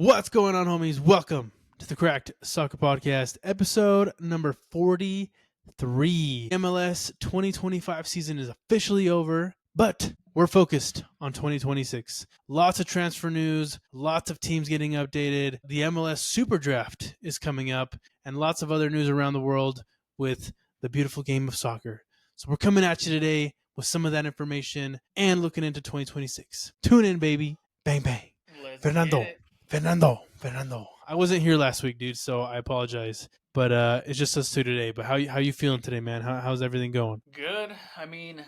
What's going on, homies? Welcome to the Cracked Soccer Podcast, episode number 43. MLS 2025 season is officially over, but we're focused on 2026. Lots of transfer news, lots of teams getting updated. The MLS SuperDraft is coming up, and lots of other news around the world with the beautiful game of soccer. So we're coming at you today with some of that information and looking into 2026. Tune in, baby. Bang, bang. Let's Fernando. I wasn't here last week, dude, so I apologize. But it's just us two today. But how you feeling today, man? How's everything going? Good. I mean,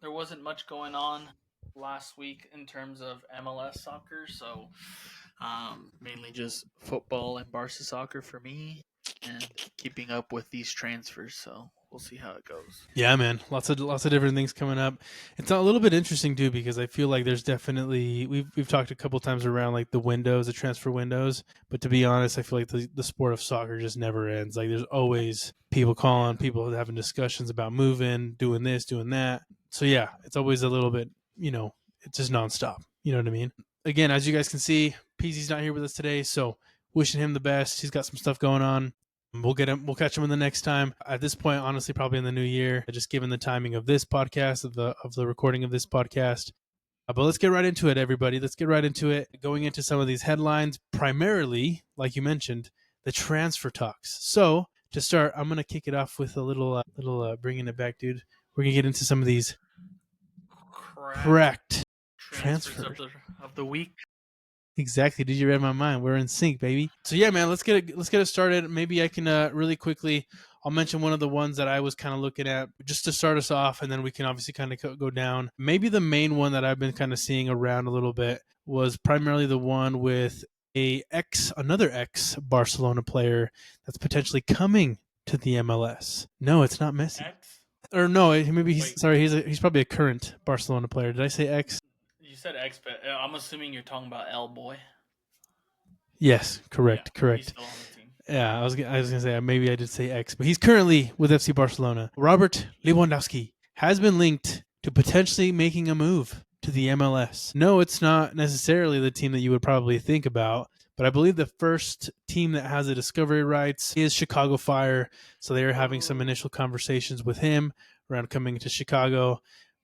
there wasn't much going on last week in terms of MLS soccer, so mainly just football and Barca soccer for me, and keeping up with these transfers. So we'll see how it goes. Yeah, man. Lots of different things coming up. It's a little bit interesting too because I feel like there's definitely we've talked a couple times around like the windows, the transfer windows. But to be honest, I feel like the sport of soccer just never ends. Like there's always people calling, people having discussions about moving, doing this, doing that. So yeah, it's always a little bit, it's just nonstop. You know what I mean? Again, as you guys can see, PZ's not here with us today, so wishing him the best. He's got some stuff going on. We'll catch him in the next time. At this point, honestly, probably in the new year, just given the timing of this podcast, of the recording of this podcast. But let's get right into it, everybody. Let's get right into it. Going into some of these headlines, primarily, like you mentioned, the transfer talks. So to start, I'm gonna kick it off with a little bringing it back, dude. We're gonna get into some of these correct transfers of the week. Exactly. Did you read my mind? We're in sync, baby. So yeah, man, let's get it started. Maybe I can really quickly, I'll mention one of the ones that I was kind of looking at just to start us off, and then we can obviously kind of go down. Maybe the main one that I've been kind of seeing around a little bit was primarily the one with another ex Barcelona player that's potentially coming to the MLS. No, it's not Messi. X? Or no, maybe he's probably a current Barcelona player. Did I say X? You said X, but I'm assuming you're talking about L Boy. Yes, correct. He's still on the team. Yeah, I was gonna say maybe I did say X, but he's currently with FC Barcelona. Robert Lewandowski has been linked to potentially making a move to the MLS. No, it's not necessarily the team that you would probably think about, but I believe the first team that has the discovery rights is Chicago Fire, so they are having some initial conversations with him around coming to Chicago.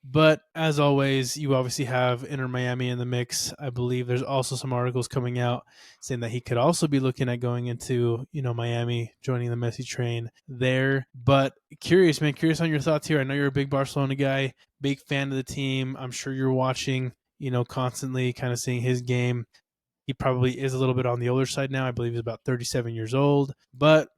But as always, you obviously have Inter Miami in the mix. I believe there's also some articles coming out saying that he could also be looking at going into, Miami, joining the Messi train there. But curious on your thoughts here. I know you're a big Barcelona guy, big fan of the team. I'm sure you're watching, constantly kind of seeing his game. He probably is a little bit on the older side now. I believe he's about 37 years old. But,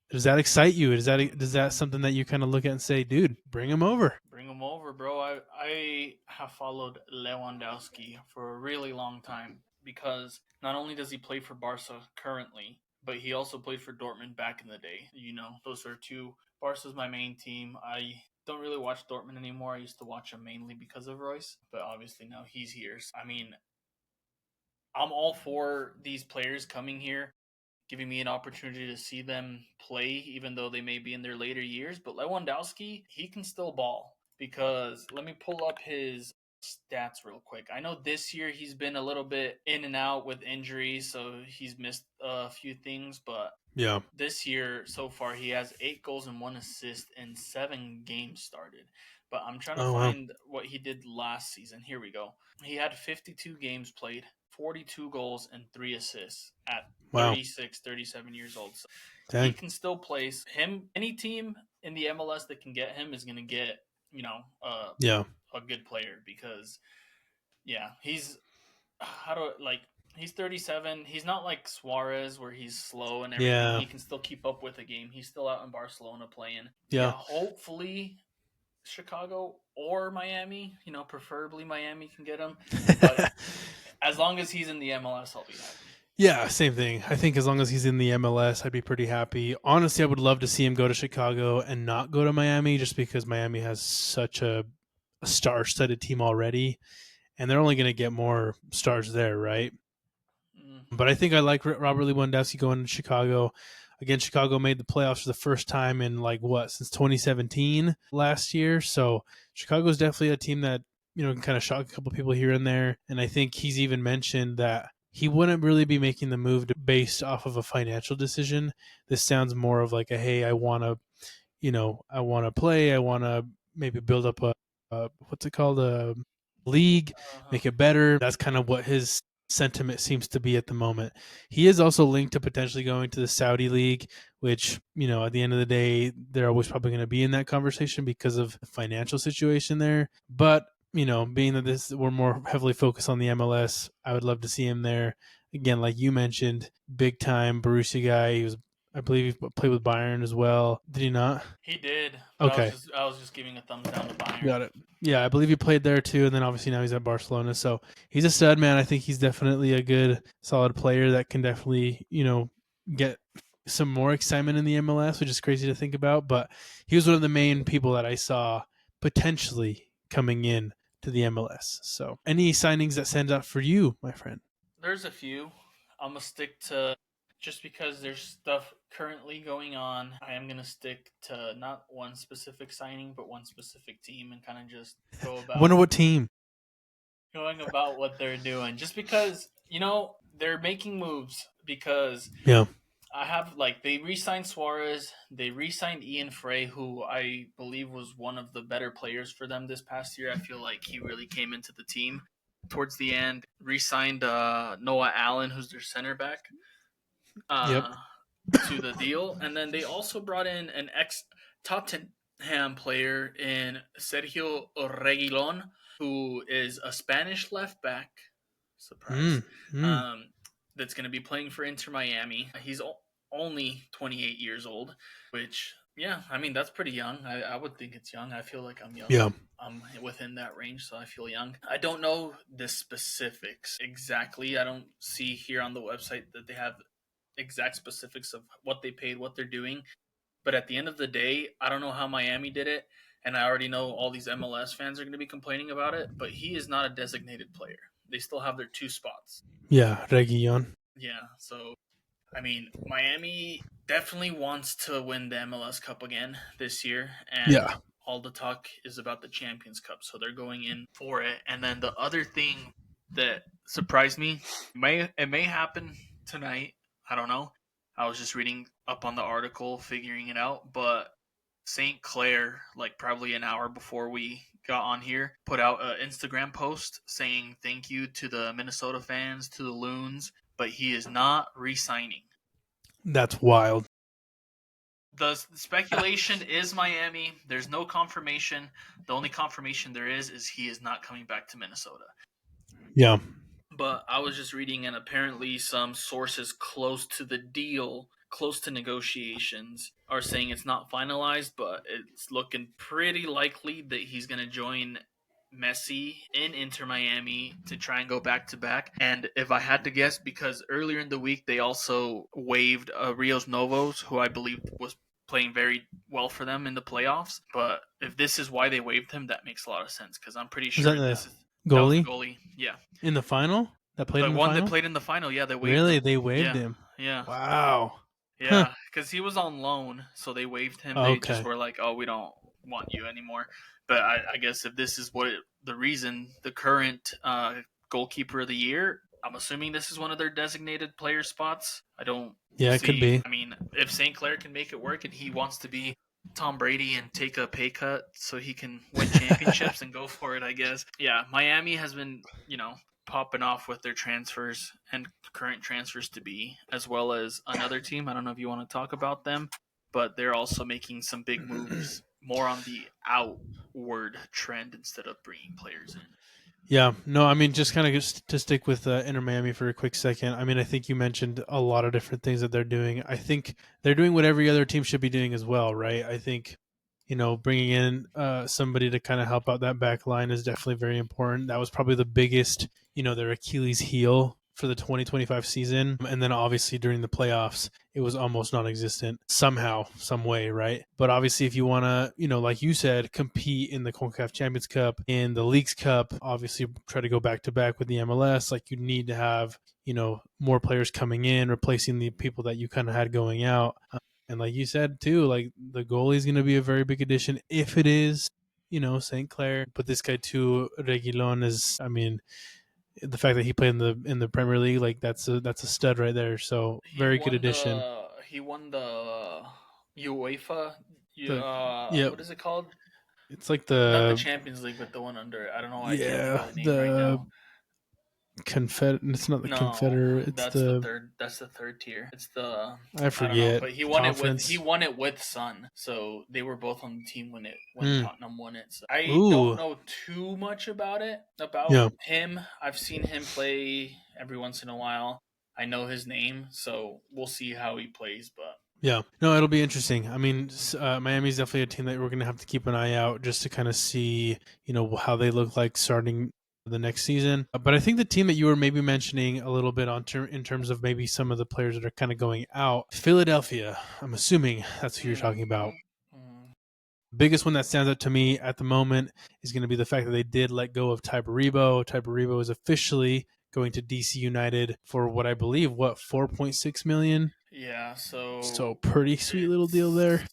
does that excite you? Is that something that you kind of look at and say, dude, bring him over? Bring him over, bro. I have followed Lewandowski for a really long time because not only does he play for Barca currently, but he also played for Dortmund back in the day. Those are two. Barca's my main team. I don't really watch Dortmund anymore. I used to watch them mainly because of Royce, but obviously now he's here. I mean, I'm all for these players coming here, giving me an opportunity to see them play, even though they may be in their later years. But Lewandowski, he can still ball, because let me pull up his stats real quick. I know this year he's been a little bit in and out with injuries, so he's missed a few things. But yeah, this year so far he has 8 goals and 1 assist in 7 games started. But I'm trying to find what he did last season. Here we go. He had 52 games played, 42 goals and 3 assists at 36, 37 years old. So he can still place him. Any team in the MLS that can get him is going to get, a good player, because he's he's 37. He's not like Suarez where he's slow and everything. Yeah. He can still keep up with the game. He's still out in Barcelona playing. Yeah, hopefully Chicago or Miami, preferably Miami can get him. But as long as he's in the MLS, I'll be happy. Yeah, same thing. I think as long as he's in the MLS, I'd be pretty happy. Honestly, I would love to see him go to Chicago and not go to Miami, just because Miami has such a star-studded team already, and they're only going to get more stars there, right? But I think I like Robert Lewandowski going to Chicago. Again, Chicago made the playoffs for the first time in since 2017 last year. So Chicago is definitely a team that, can kind of shock a couple people here and there. And I think he's even mentioned that he wouldn't really be making the move based off of a financial decision. This sounds more of like a, hey, I want to, I want to play. I want to maybe build up a what's it called, a league, Uh-huh. make it better. That's kind of what his sentiment seems to be at the moment. He is also linked to potentially going to the Saudi league, which, at the end of the day, they're always probably going to be in that conversation because of the financial situation there. But, being that we're more heavily focused on the MLS, I would love to see him there. Again, like you mentioned, big time Borussia guy. I believe he played with Bayern as well. Did he not? He did, but Okay. I was just giving a thumbs down to Bayern. Got it. Yeah, I believe he played there too, and then obviously now he's at Barcelona. So he's a stud, man. I think he's definitely a good, solid player that can definitely, get some more excitement in the MLS, which is crazy to think about. But he was one of the main people that I saw potentially coming in to the MLS. So any signings that stand out for you, my friend? There's a few. I'm gonna stick to just because there's stuff currently going on. I am gonna stick to not one specific signing, but one specific team, and kind of just go I wonder about what team. going about what they're doing. Just because they're making moves because Yeah. I have like they re-signed Suarez, they re-signed Ian Frey, who I believe was one of the better players for them this past year. I feel like he really came into the team towards the end. Re-signed Noah Allen, who's their center back, Yep. uh, to the deal, and then they also brought in an ex Tottenham player in Sergio Reguilon, who is a Spanish left back. Surprise. Mm, mm. Um, that's going to be playing for Inter Miami. He's only 28 years old, which, yeah, I mean, that's pretty young. I would think it's young. I feel like I'm young. Yeah. I'm within that range, so I feel young. I don't know the specifics exactly. I don't see here on the website that they have exact specifics of what they paid, what they're doing. But at the end of the day, I don't know how Miami did it. And I already know all these MLS fans are going to be complaining about it, but he is not a designated player. They still have their two spots. Yeah. Reguilon. Yeah. So, I mean, Miami definitely wants to win the MLS Cup again this year. And Yeah. all the talk is about the Champions Cup. So they're going in for it. And then the other thing that surprised me, it may happen tonight. I don't know. I was just reading up on the article, figuring it out. But St. Clair, like probably an hour before we got on here, put out an Instagram post saying thank you to the Minnesota fans, to the Loons, but he is not re-signing. That's wild. The speculation is Miami. There's no confirmation. The only confirmation there is he is not coming back to Minnesota. Yeah. But I was just reading, and apparently some sources close to the deal, close to negotiations, are saying it's not finalized, but it's looking pretty likely that he's going to join Messi in Inter Miami to try and go back to back. And if I had to guess, because earlier in the week they also waived Rios Novos, who I believe was playing very well for them in the playoffs. But if this is why they waived him, that makes a lot of sense because I'm pretty Was that sure the that was the goalie goalie. Yeah. in the final that played The in the one that final? played in the final, yeah, they waived Really? him. They waived Yeah, him? yeah, Wow. Huh. yeah. Because he was on loan, so they waived him. They just Okay. were like, "Oh, we don't want you anymore." But I guess if this is the reason, the current goalkeeper of the year, I'm assuming this is one of their designated player spots. I don't Yeah, it could see. be. I mean, if St. Clair can make it work, and he wants to be Tom Brady and take a pay cut so he can win championships and go for it, I guess. Yeah, Miami has been, popping off with their transfers and current transfers to be, as well as another team. I don't know if you want to talk about them, but they're also making some big moves more on the outward trend instead of bringing players in. Yeah, no, I mean, just kind of just to stick with Inter Miami for a quick second. I mean, I think you mentioned a lot of different things that they're doing. I think they're doing what every other team should be doing as well, right? I think, bringing in somebody to kind of help out that back line is definitely very important. That was probably the biggest, their Achilles heel for the 2025 season. And then obviously during the playoffs, it was almost non-existent somehow, some way, right? But obviously if you want to, like you said, compete in the CONCACAF Champions Cup, in the Leagues Cup, obviously try to go back to back with the MLS, like you need to have, more players coming in, replacing the people that you kind of had going out. And like you said too, like the goalie is going to be a very big addition if it is, St. Clair. But this guy too, Reguilon, is, I mean, the fact that he played in the Premier League, like that's a stud right there. So very good addition. He won the UEFA. The Yep, What is it called? it's like Not the the Champions League, but the one under. I don't know. I can't think yeah of the name right the now. It's not the No, Confederate. It's that's the the third. That's the third tier. It's the I I don't know, forget but he conference. won it with Son, so they were both on the team when Mm. Tottenham won it. So I don't Ooh, know too much about it about yeah, him. I've seen him play every once in a while. I know his name, so we'll see how he plays. But yeah. No, it'll be interesting. I mean, Miami's definitely a team that we're going to have to keep an eye out just to kind of see, how they look like starting the next season. But I think the team that you were maybe mentioning a little bit in terms of maybe some of the players that are kind of going out, Philadelphia. I'm assuming that's who you're talking about. mm, Biggest one that stands out to me at the moment is going to be the fact that they did let go of Ty Baribo. Ty Baribo is officially going to DC United for what I believe 4.6 million. yeah, So so pretty sweet little deal there.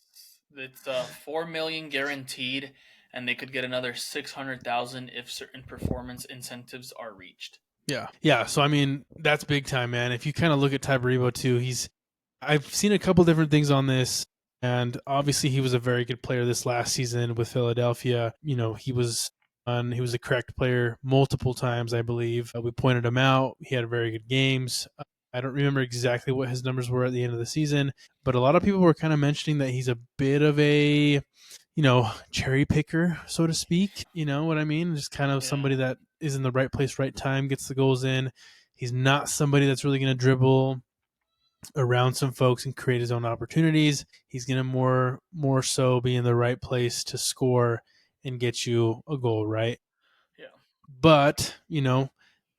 it's 4 million guaranteed, and they could get another 600,000 if certain performance incentives are reached. Yeah, yeah. So I mean, that's big time, man. If you kind of look at Ty Baribo too, I've seen a couple different things on this, and obviously he was a very good player this last season with Philadelphia. He was a correct player multiple times, I believe. We pointed him out. He had very good games. I don't remember exactly what his numbers were at the end of the season, but a lot of people were kind of mentioning that he's a bit of a cherry picker, so to speak. You know what I mean? Just kind of Yeah, somebody that is in the right place, right time, gets the goals in. He's not somebody that's really going to dribble around some folks and create his own opportunities. He's going to more so be in the right place to score and get you a goal, right? yeah, But,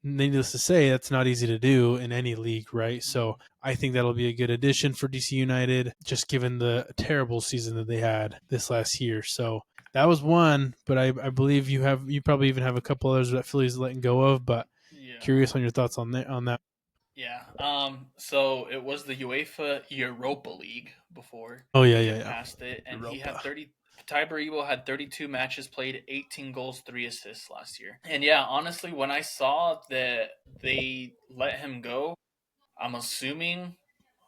needless to say, that's not easy to do in any league, right? So I think that'll be a good addition for DC United, just given the terrible season that they had this last year. So that was one, but I believe you probably even have a couple others that Philly's letting go of, but yeah. curious on your thoughts on that. Yeah. So it was the UEFA Europa League before Oh we yeah, yeah, get yeah. past it, and he had Europa. 30. Tiber Evo had 32 matches played, 18 goals, 3 assists last year. And yeah, honestly, when I saw that they let him go, I'm assuming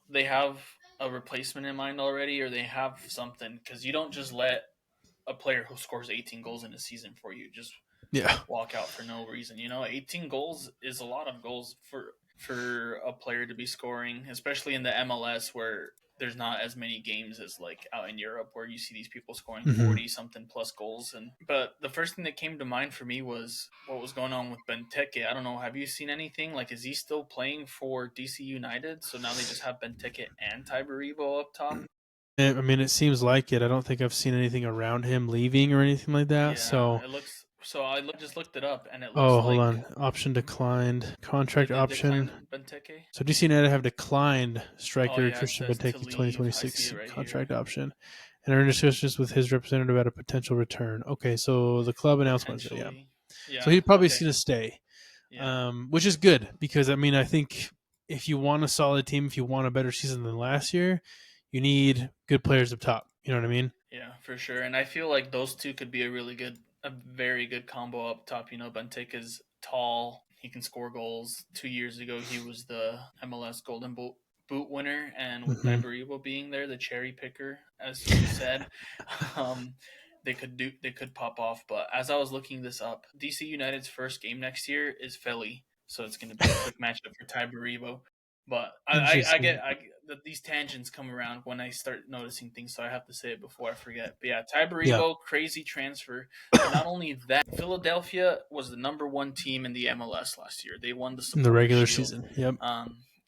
they have a replacement in mind already, or they have something, because you don't just let a player who scores 18 goals in a season for you just Yeah. walk out for no reason. 18 goals is a lot of goals for a player to be scoring, especially in the MLS where there's not as many games as like out in Europe where you see these people scoring Mm-hmm. 40 something plus goals. And but the first thing that came to mind for me was what was going on with Benteke. I don't know, have you seen anything? Like, is he still playing for DC United? So now they just have Benteke and Tyberibo up top. I mean, it seems like it. I don't think I've seen anything around him leaving or anything like that. Yeah, So, it looks so. Just looked it up, and it oh, looks hold like on. Option declined. they Contract did option. decline Benteke. So DC United have declined Oh striker yeah, it Christian says to Benteke leave. I see 2026 it right here. contract option, and are in discussions with his representative about a potential return. Okay, so the club announced Wednesday, yeah. Potentially. So Yeah. he'd probably Okay. see to stay, Yeah. which is good because I mean I think if you want a solid team, if you want a better season than last year, you need good players up top. You know what I mean? Yeah, for sure. And I feel like those two could be a very good combo up top. Benteke is tall. He can score goals. 2 years ago, he was the MLS Boot winner, and with Mm-hmm. Tyberibo being there, the cherry picker, as you said, um, they could pop off. But as I was looking this up, DC United's first game next year is Philly, so it's going to be a quick matchup for Tyberibo. But Interesting. these tangents come around when I start noticing things, so I have to say it before I forget. But yeah, Yeah, Tyberibo, crazy transfer. But not only that, Philadelphia was the number one team in the MLS last year. They won the in the Supporter regular Shield. season. Yep.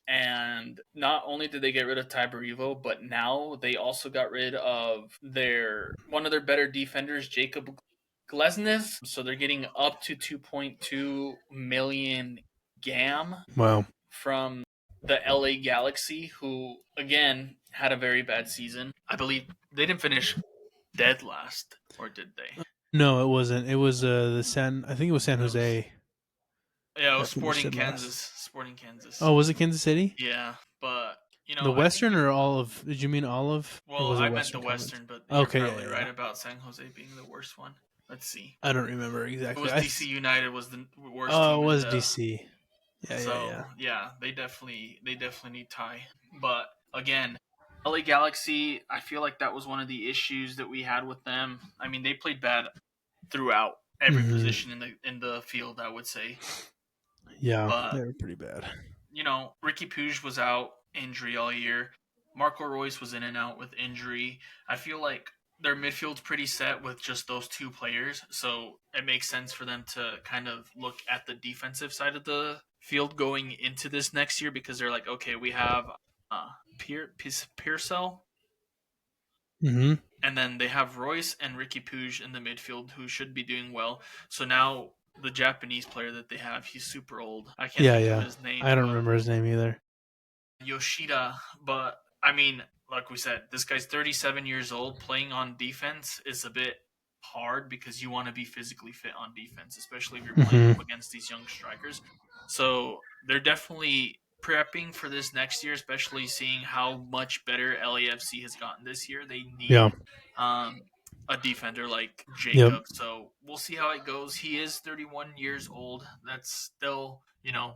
And not only did they get rid of Tyberivo, but now they also got rid of their one of their better defenders, Jacob Glesnes. So they're getting up to 2.2 million GAM Wow. from the LA Galaxy, who again had a very bad season. I believe they didn't finish dead last, or did they? No, it wasn't. It was I think it was San That was Jose Yeah, it was that finished Sporting it last. Kansas. Sporting Kansas. Oh, was it Kansas City? Yeah, but The I think Western or Olive? Did you mean Olive or well, was it I meant the Western Conference? Western, but you're Okay, yeah, probably yeah, right yeah. about San Jose being the worst one. Let's see. I don't remember It exactly. was DC United was the worst Oh, team it in was the. DC. Yeah. So yeah, they definitely need Ty. But again, LA Galaxy, I feel like that was one of the issues that we had with them. I mean, they played bad throughout every Mm-hmm. position in the field, I would say. Yeah, But they were pretty bad. Ricky Puig was out injury all year. Marco Royce was in and out with injury. I feel like their midfield's pretty set with just those two players, so it makes sense for them to kind of look at the defensive side of the field going into this next year because they're like, okay, we have Pearsall, Mm-hmm. and then they have Royce and Ricky Puig in the midfield who should be doing well. So now the Japanese player that they have, he's super old. I can't think of Yeah. his name, I don't but remember his name either. Yoshida, but I mean, like we said, this guy's 37 years old. Playing on defense is a bit hard because you want to be physically fit on defense, especially if you're playing Mm-hmm. up against these young strikers. So they're definitely prepping for this next year, especially seeing how much better LAFC has gotten this year. They Yeah. need a defender like Yep. Jacob. So we'll see how it goes. He is 31 years old. That's still,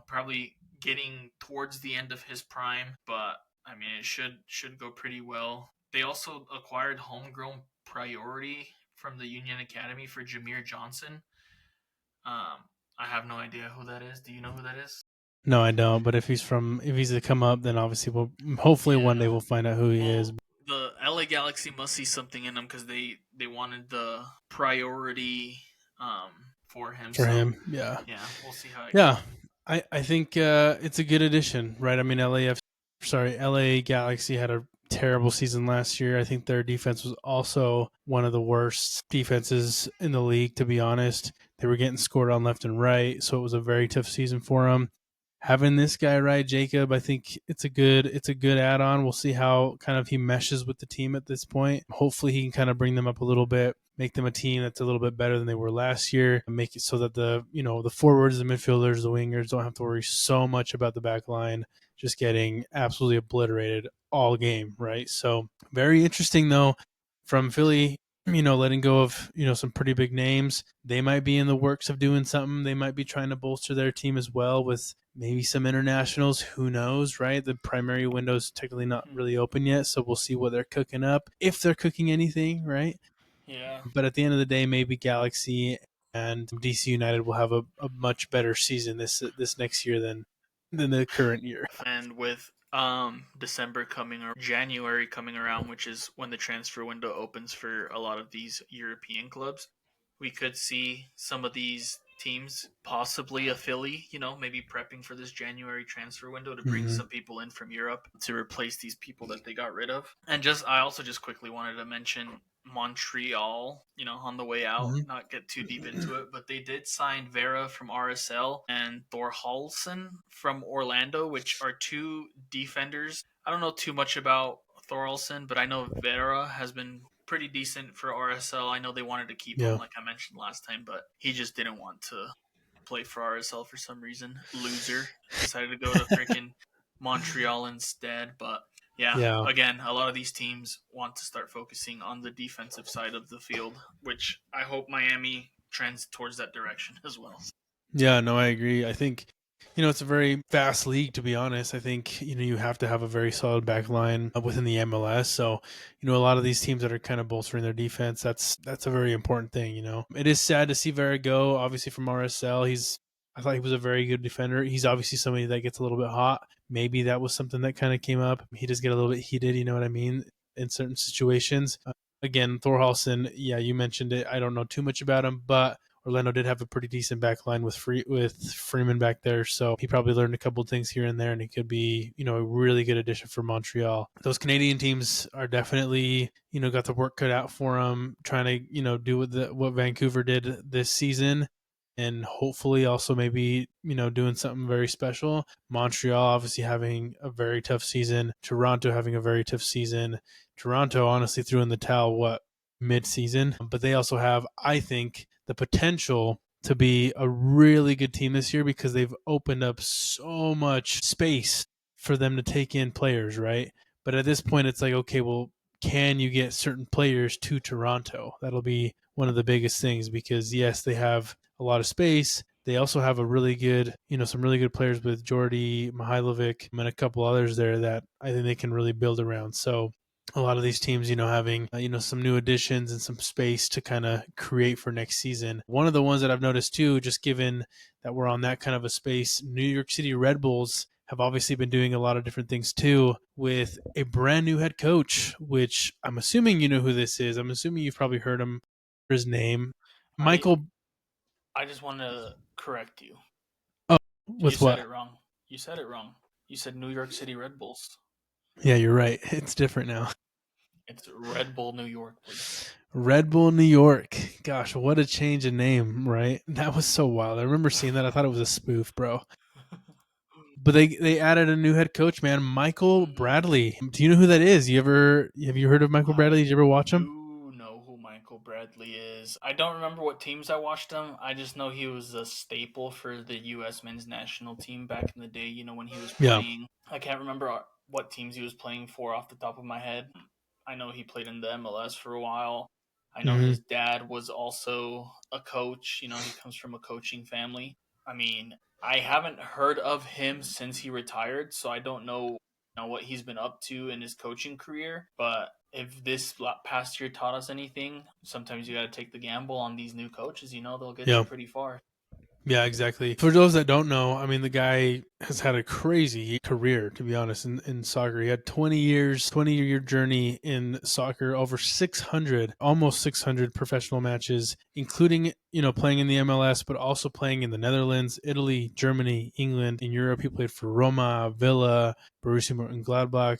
probably getting towards the end of his prime, but I mean it should go pretty well. They also acquired homegrown priority from the Union Academy for Jameer Johnson. I have no idea who that is. Do you know who that is? No, I don't. But if he's to come up, then obviously hopefully one day Yeah. we'll find out who he is. Well, the LA Galaxy must see something in him because they wanted the priority um for him. For So him. Yeah. yeah, we'll see how it Yeah. goes. I think it's a good addition, right? I mean, LA Galaxy had a terrible season last year. I think their defense was also one of the worst defenses in the league, to be honest. They were getting scored on left and right, so it was a very tough season for them. Having this guy, right, Jacob, I think it's a good add-on. We'll see how kind of he meshes with the team at this point. Hopefully he can kind of bring them up a little bit, make them a team that's a little bit better than they were last year, and make it so that the forwards, the midfielders, the wingers don't have to worry so much about the back line just getting absolutely obliterated all game, right? So very interesting though from Philly, letting go of, some pretty big names. They might be in the works of doing something. They might be trying to bolster their team as well with maybe some internationals. Who knows, right? The primary window is technically not really open yet, so we'll see what they're cooking up, if they're cooking anything, right? Yeah. But at the end of the day, maybe Galaxy and DC United will have a much better season this next year than the current year. And with December coming or January coming around, which is when the transfer window opens for a lot of these European clubs, we could see some of these teams, possibly a Philly, maybe prepping for this January transfer window to bring Mm-hmm. some people in from Europe to replace these people that they got rid of. And I also just quickly wanted to mention Montreal, on the way out, Mm-hmm. not get too deep into it, but they did sign Vera from RSL and Thorhalsen from Orlando, which are two defenders. I don't know too much about Thorhalsen, but I know Vera has been pretty decent for RSL. I know they wanted to keep him, Yeah. like I mentioned last time, but he just didn't want to play for RSL for some reason. Loser. Decided to go to freaking Montreal instead, but yeah, Yeah. again, a lot of these teams want to start focusing on the defensive side of the field, which I hope Miami trends towards that direction as well. Yeah, no, I agree. I think, it's a very fast league, to be honest. I think, you have to have a very solid back line within the MLS. So, a lot of these teams that are kind of bolstering their defense, that's a very important thing, It is sad to see Vera go, obviously, from RSL. I thought he was a very good defender. He's obviously somebody that gets a little bit hot. Maybe that was something that kind of came up. He does get a little bit heated, you know what I mean, in certain situations. Again, Thorhalsen, yeah, you mentioned it. I don't know too much about him, but Orlando did have a pretty decent back line with Freeman back there, so he probably learned a couple of things here and there, and he could be, a really good addition for Montreal. Those Canadian teams are definitely, got the work cut out for them, trying to, do what Vancouver did this season, and hopefully also maybe, doing something very special. Montreal obviously having a very tough season. Toronto having a very tough season. Toronto honestly threw in the towel, mid-season, but they also have, I think, the potential to be a really good team this year because they've opened up so much space for them to take in players, right? But at this point, it's like, okay, well, can you get certain players to Toronto? That'll be one of the biggest things because, yes, they have a lot of space. They also have a really good, some really good players with Jordy, Mihailovic, and a couple others there that I think they can really build around. So a lot of these teams, having, some new additions and some space to kind of create for next season. One of the ones that I've noticed too, just given that we're on that kind of a space, New York City Red Bulls have obviously been doing a lot of different things too with a brand new head coach, which I'm assuming you know who this is. I'm assuming you've probably heard his name. I Michael. I just want to correct you. Oh, You with said what? it wrong. You said it wrong. You said New York City Red Bulls. Yeah, you're right. It's different now. It's Red Bull New York, please. Red Bull New York. Gosh, what a change in name, right? That was so wild. I remember seeing that. I thought it was a spoof, bro. But they added a new head coach, man, Michael Mm-hmm. Bradley. Do you know who that is? Have you heard of Michael Bradley? I Did you ever watch him? do know who Michael Bradley is. I don't remember what teams I watched him. I just know he was a staple for the U.S. men's national team back in the day, when he was Yeah. playing. I can't remember what teams he was playing for off the top of my head. I know he played in the MLS for a while. I know Mm-hmm. his dad was also a coach. He comes from a coaching family. I mean, I haven't heard of him since he retired, so I don't know what he's been up to in his coaching career. But if this past year taught us anything, sometimes you got to take the gamble on these new coaches. They'll get you Yeah. pretty far. Yeah, exactly. For those that don't know, I mean, the guy has had a crazy career, to be honest, in soccer. He had 20-year journey in soccer, over 600, almost 600 professional matches, including, playing in the MLS, but also playing in the Netherlands, Italy, Germany, England. In Europe, he played for Roma, Villa, Borussia Mönchengladbach,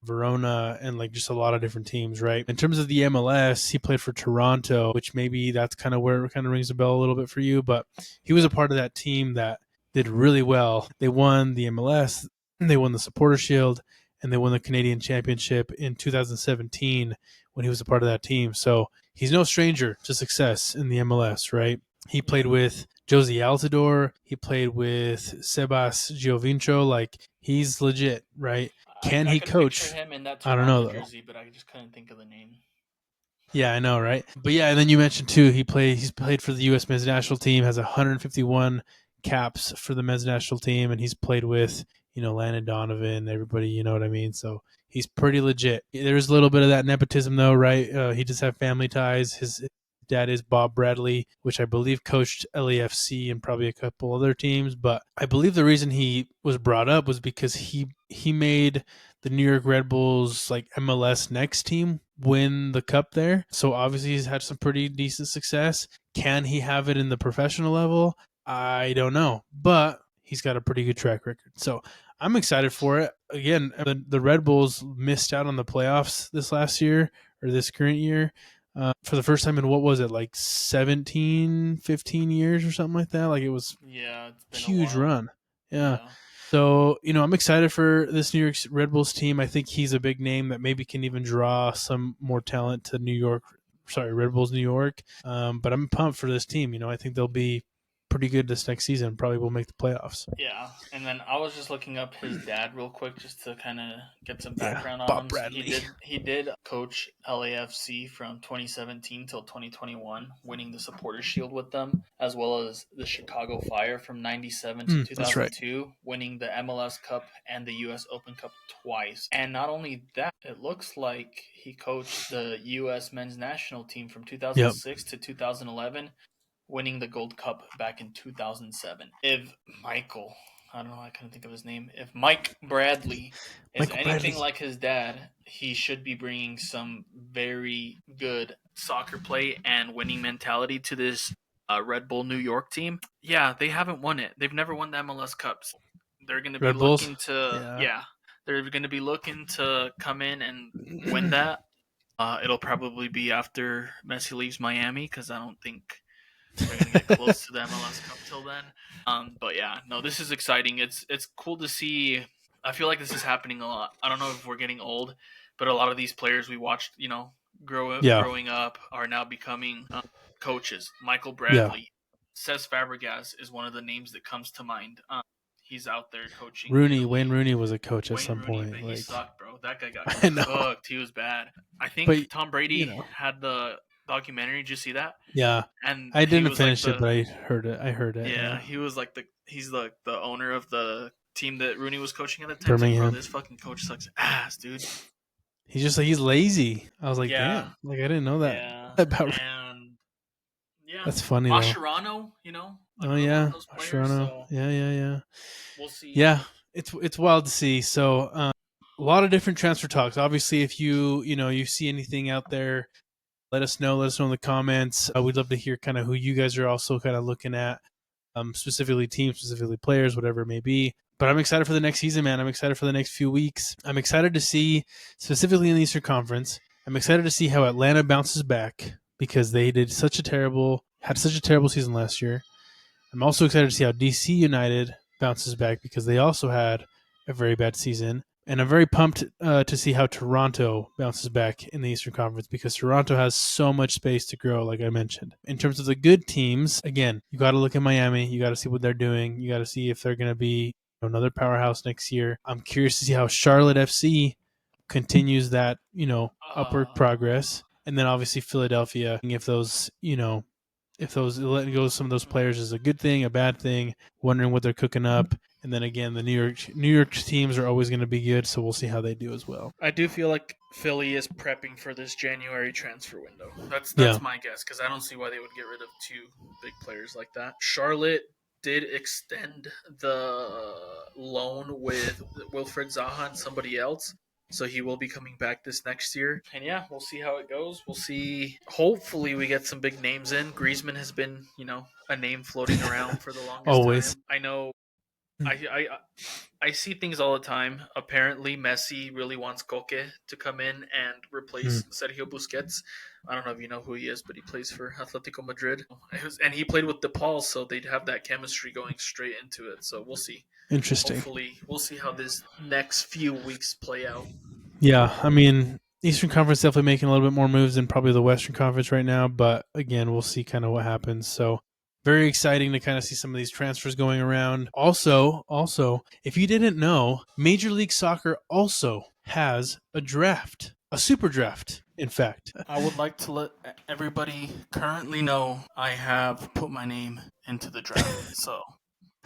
Verona, and like just a lot of different teams, right? In terms of the MLS, he played for Toronto, which maybe that's kind of where it kind of rings a bell a little bit for you, but he was a part of that team that did really well. They won the MLS, they won the Supporter Shield, and they won the Canadian Championship in 2017 when he was a part of that team. So he's no stranger to success in the MLS, right? He played Yeah. with Josie Altidore. He played with Sebas Giovinco. Like, he's legit, right? Can I he could picture coach? him in that I don't know, Toronto though. jersey, but I just couldn't think of the name. Yeah, I know, right? But yeah, and then you mentioned too, he's played for the U.S. men's national team, has 151 caps for the men's national team, and he's played with Landon Donovan, everybody, you know what I mean? So he's pretty legit. There's a little bit of that nepotism though, right? He does have family ties. His dad is Bob Bradley, which I believe coached LAFC and probably a couple other teams. But I believe the reason he was brought up was because he made the New York Red Bulls like MLS next team win the cup there. So obviously he's had some pretty decent success. Can he have it in the professional level? I don't know, but he's got a pretty good track record. So I'm excited for it. Again, the Red Bulls missed out on the playoffs this last year or this current year. For the first time in what was it, like 17, 15 years or something like that? Like, it was Yeah, it's been a huge while. run. Yeah. Yeah. So, I'm excited for this New York Red Bulls team. I think he's a big name that maybe can even draw some more talent to Red Bulls New York. But I'm pumped for this team. I think they'll be pretty good this next season. Probably will make the playoffs. Yeah, and then I was just looking up his dad real quick just to kind of get some Yeah. background on Bob him. So he Bradley. did he did coach LAFC from 2017 till 2021, winning the Supporters Shield with them, as well as the Chicago Fire from 97 to That's right. 2002, winning the MLS Cup and the US Open Cup twice. And not only that, it looks like he coached the US men's national team from Yep. 2006 to 2011, winning the Gold Cup back in 2007. If Michael, I don't know, I couldn't think of his name. If Mike Bradley is Michael anything Bradley. like his dad, he should be bringing some very good soccer play and winning mentality to this Red Bull New York team. Yeah, they haven't won it. They've never won the MLS Cups. They're going to be Red Bulls. looking to, Yeah. yeah, they're going to be looking to come in and win that. It'll probably be after Messi leaves Miami because I don't think they're gonna get close to the MLS Cup till then. But yeah, no, this is exciting. It's cool to see. I feel like this is happening a lot. I don't know if we're getting old, but a lot of these players we watched, Yeah. growing up, are now becoming coaches. Michael Yeah. Bradley, Cesc Fabregas is one of the names that comes to mind. He's out there coaching Wayne Italy. Rooney was a coach at Wayne some Rooney, but point. he Like, sucked, bro. that guy got I know, cooked. He was bad. I but think Tom Brady you know, had the documentary. Did you see that? yeah. And I he didn't was like finish it, the but I heard it. I heard it. yeah, Yeah, he was like he's the owner of the team that Rooney was coaching at the time. He's like, bro, Birmingham. this fucking coach sucks ass, dude. He's just like he's lazy. I was like, Yeah, damn. Like I didn't know that yeah, about. and yeah, That's funny though. Mascherano, Oh another one of yeah, those players. Toronto. So Yeah, yeah, yeah. we'll see. Yeah, it's wild to see. So a lot of different transfer talks. Obviously, if you see anything out there, let us know. Let us know in the comments. We'd love to hear kind of who you guys are also kind of looking at, specifically teams, specifically players, whatever it may be. But I'm excited for the next season, man. I'm excited for the next few weeks. I'm excited to see, specifically in the Eastern Conference, I'm excited to see how Atlanta bounces back because they had such a terrible season last year. I'm also excited to see how DC United bounces back because they also had a very bad season. And I'm very pumped to see how Toronto bounces back in the Eastern Conference because Toronto has so much space to grow, like I mentioned. In terms of the good teams, again, you got to look at Miami. You got to see what they're doing. You got to see if they're going to be another powerhouse next year. I'm curious to see how Charlotte FC continues that, upward Uh, progress. And then obviously Philadelphia, if those letting go of some of those players is a good thing, a bad thing, wondering what they're cooking up. And then again, the New York teams are always going to be good, so we'll see how they do as well. I do feel like Philly is prepping for this January transfer window. Yeah. That's my guess because I don't see why they would get rid of two big players like that. Charlotte did extend the loan with Wilfred Zaha and somebody else. So he will be coming back this next year. And yeah, we'll see how it goes. We'll see. Hopefully, we get some big names in. Griezmann has been, a name floating around for the longest Always. time. I know I see things all the time. Apparently, Messi really wants Koke to come in and Hmm. replace Sergio Busquets. I don't know if you know who he is, but he plays for Atletico Madrid. And he played with DePaul, so they'd have that chemistry going straight into it. So we'll see. Interesting. Hopefully, we'll see how this next few weeks play out. Yeah, I mean, Eastern Conference definitely making a little bit more moves than probably the Western Conference right now, but again, we'll see kind of what happens. So, very exciting to kind of see some of these transfers going around. Also, if you didn't know, Major League Soccer also has a draft, a super draft, in fact. I would like to let everybody currently know I have put my name into the draft. So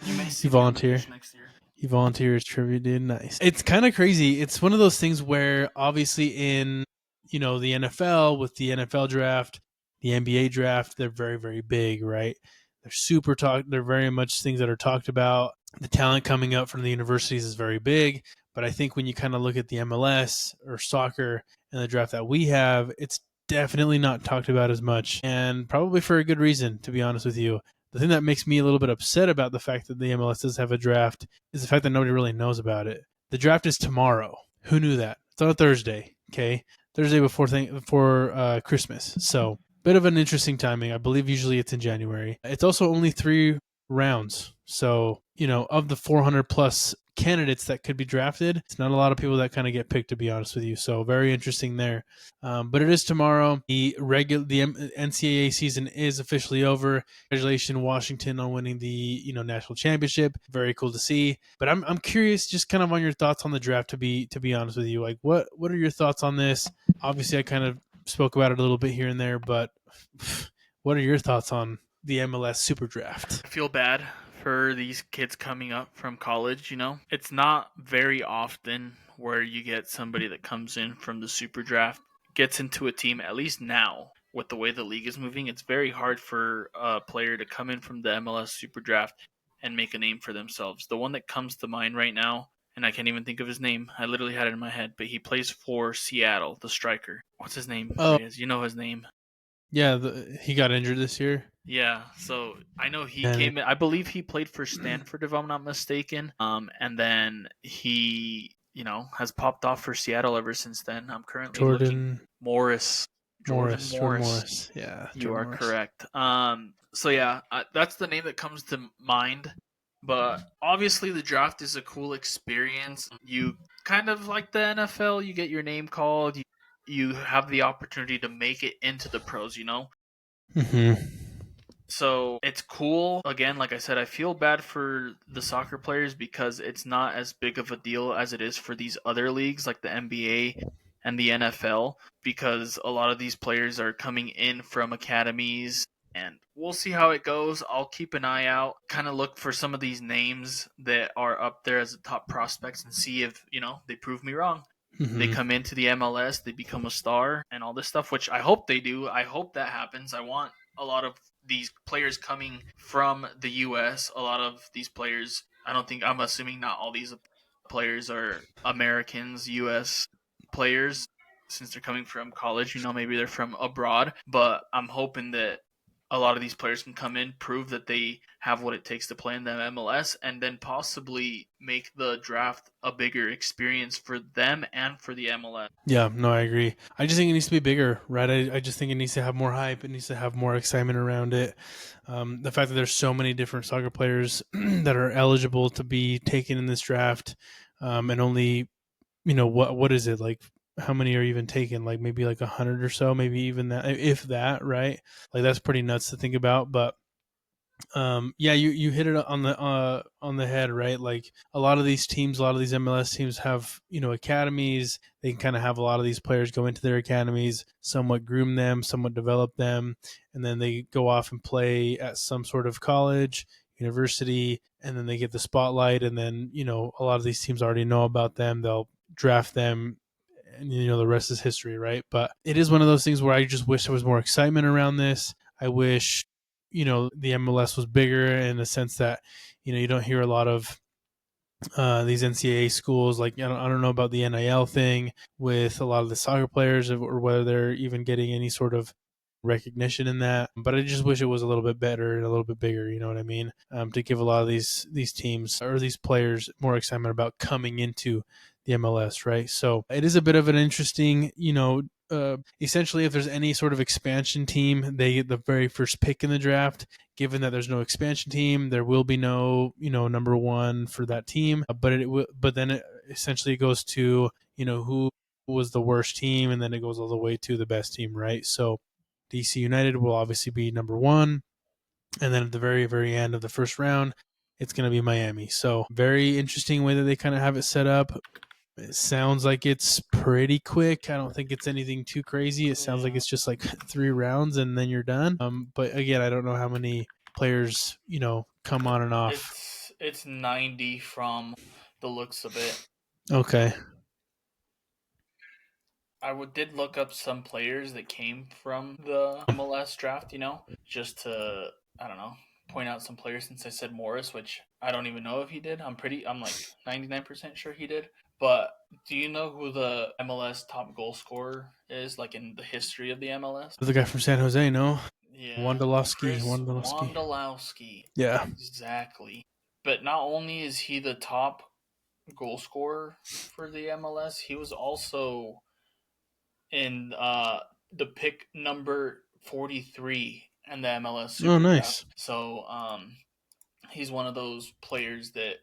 you may see You me on the volunteer. pitch next year. You volunteer as trivia, dude. Nice. It's kind of crazy. It's one of those things where obviously in the NFL with the NFL draft, the NBA draft, they're very very big, right? They're super talk. They're very much things that are talked about. The talent coming up from the universities is very big, but I think when you kind of look at the MLS or soccer and the draft that we have, it's definitely not talked about as much, and probably for a good reason, to be honest with you. The thing that makes me a little bit upset about the fact that the MLS does have a draft is the fact that nobody really knows about it. The draft is tomorrow. Who knew that? It's on a Thursday. Okay, Thursday before Christmas. So bit of an interesting timing. I believe usually it's in January. It's also only 3 rounds. So of the 400 plus candidates that could be drafted, it's not a lot of people that kind of get picked, to be honest with you. So very interesting there. But it is tomorrow. The NCAA season is officially over. Congratulations, Washington, on winning the national championship. Very cool to see. But I'm curious, just kind of on your thoughts on the draft. To be honest with you, like what are your thoughts on this? Obviously, I kind of spoke about it a little bit here and there, but what are your thoughts on the MLS SuperDraft? I feel bad for these kids coming up from college, It's not very often where you get somebody that comes in from the super draft, gets into a team, at least now, with the way the league is moving. It's very hard for a player to come in from the MLS super draft and make a name for themselves. The one that comes to mind right now, and I can't even think of his name. I literally had it in my head, but he plays for Seattle, the striker. What's his name, Oh, Reyes? You know his name. yeah, he got injured this year. Yeah, so I know he And came in. I believe he played for Stanford, if I'm not mistaken. And then he, has popped off for Seattle ever since then. I'm currently looking. Jordan Morris, Jordan Jordan Morris. Morris. Yeah, You Jordan are Morris. correct. So yeah, that's the name that comes to mind. But obviously, the draft is a cool experience. You kind of like the NFL. You get your name called. You have the opportunity to make it into the pros. Hmm. So it's cool. Again, like I said, I feel bad for the soccer players because it's not as big of a deal as it is for these other leagues like the NBA and the NFL, because a lot of these players are coming in from academies, and we'll see how it goes. I'll keep an eye out, kind of look for some of these names that are up there as the top prospects and see if, they prove me wrong. They Mm-hmm. come into the MLS, they become a star and all this stuff, which I hope they do. I hope that happens. I want a lot of these players coming from the US. A lot of these players, I'm assuming not all these players are Americans, US players, since they're coming from college. Maybe they're from abroad, but I'm hoping that a lot of these players can come in, prove that they have what it takes to play in the MLS, and then possibly make the draft a bigger experience for them and for the MLS. Yeah, no, I agree. I just think it needs to be bigger, right? I just think it needs to have more hype. It needs to have more excitement around it. The fact that there's so many different soccer players that are eligible to be taken in this draft, and only, what is it like? How many are even taken? Like maybe like 100 or so, maybe even that, if that, right? Like that's pretty nuts to think about. But yeah, you hit it on the head, right? Like a lot of these teams, a lot of these MLS teams have, academies. They can kind of have a lot of these players go into their academies, somewhat groom them, somewhat develop them, and then they go off and play at some sort of college, university, and then they get the spotlight. And then, a lot of these teams already know about them. They'll draft them, and the rest is history, right? But it is one of those things where I just wish there was more excitement around this. I wish, the MLS was bigger in the sense that, you don't hear a lot of these NCAA schools. Like I don't know about the NIL thing with a lot of the soccer players, or whether they're even getting any sort of recognition in that. But I just wish it was a little bit better and a little bit bigger. You know what I mean? To give a lot of these teams or these players more excitement about coming into the MLS, right? So it is a bit of an interesting, essentially, if there's any sort of expansion team, they get the very first pick in the draft. Given that there's no expansion team, there will be no, number one for that team. But then it essentially goes to, who was the worst team, and then it goes all the way to the best team, right? So DC United will obviously be number one, and then at the very, very end of the first round, it's going to be Miami. So very interesting way that they kind of have it set up. It sounds like it's pretty quick. I don't think it's anything too crazy. It sounds like Yeah. it's just like 3 rounds and then you're done. But again, I don't know how many players, come on and off. It's 90 from the looks of it. Okay. Did look up some players that came from the MLS draft, just to, I don't know, point out some players, since I said Morris, which I don't even know if he did. I'm like 99% sure he did. But do you know who the MLS top goal scorer is, like in the history of the MLS? The guy from San Jose, no? Yeah, Wondolowski. Chris Wondolowski. Wondolowski. Yeah. Exactly. But not only is he the top goal scorer for the MLS, he was also in the pick number 43 in the MLS Oh, SuperDraft. nice. So he's one of those players that,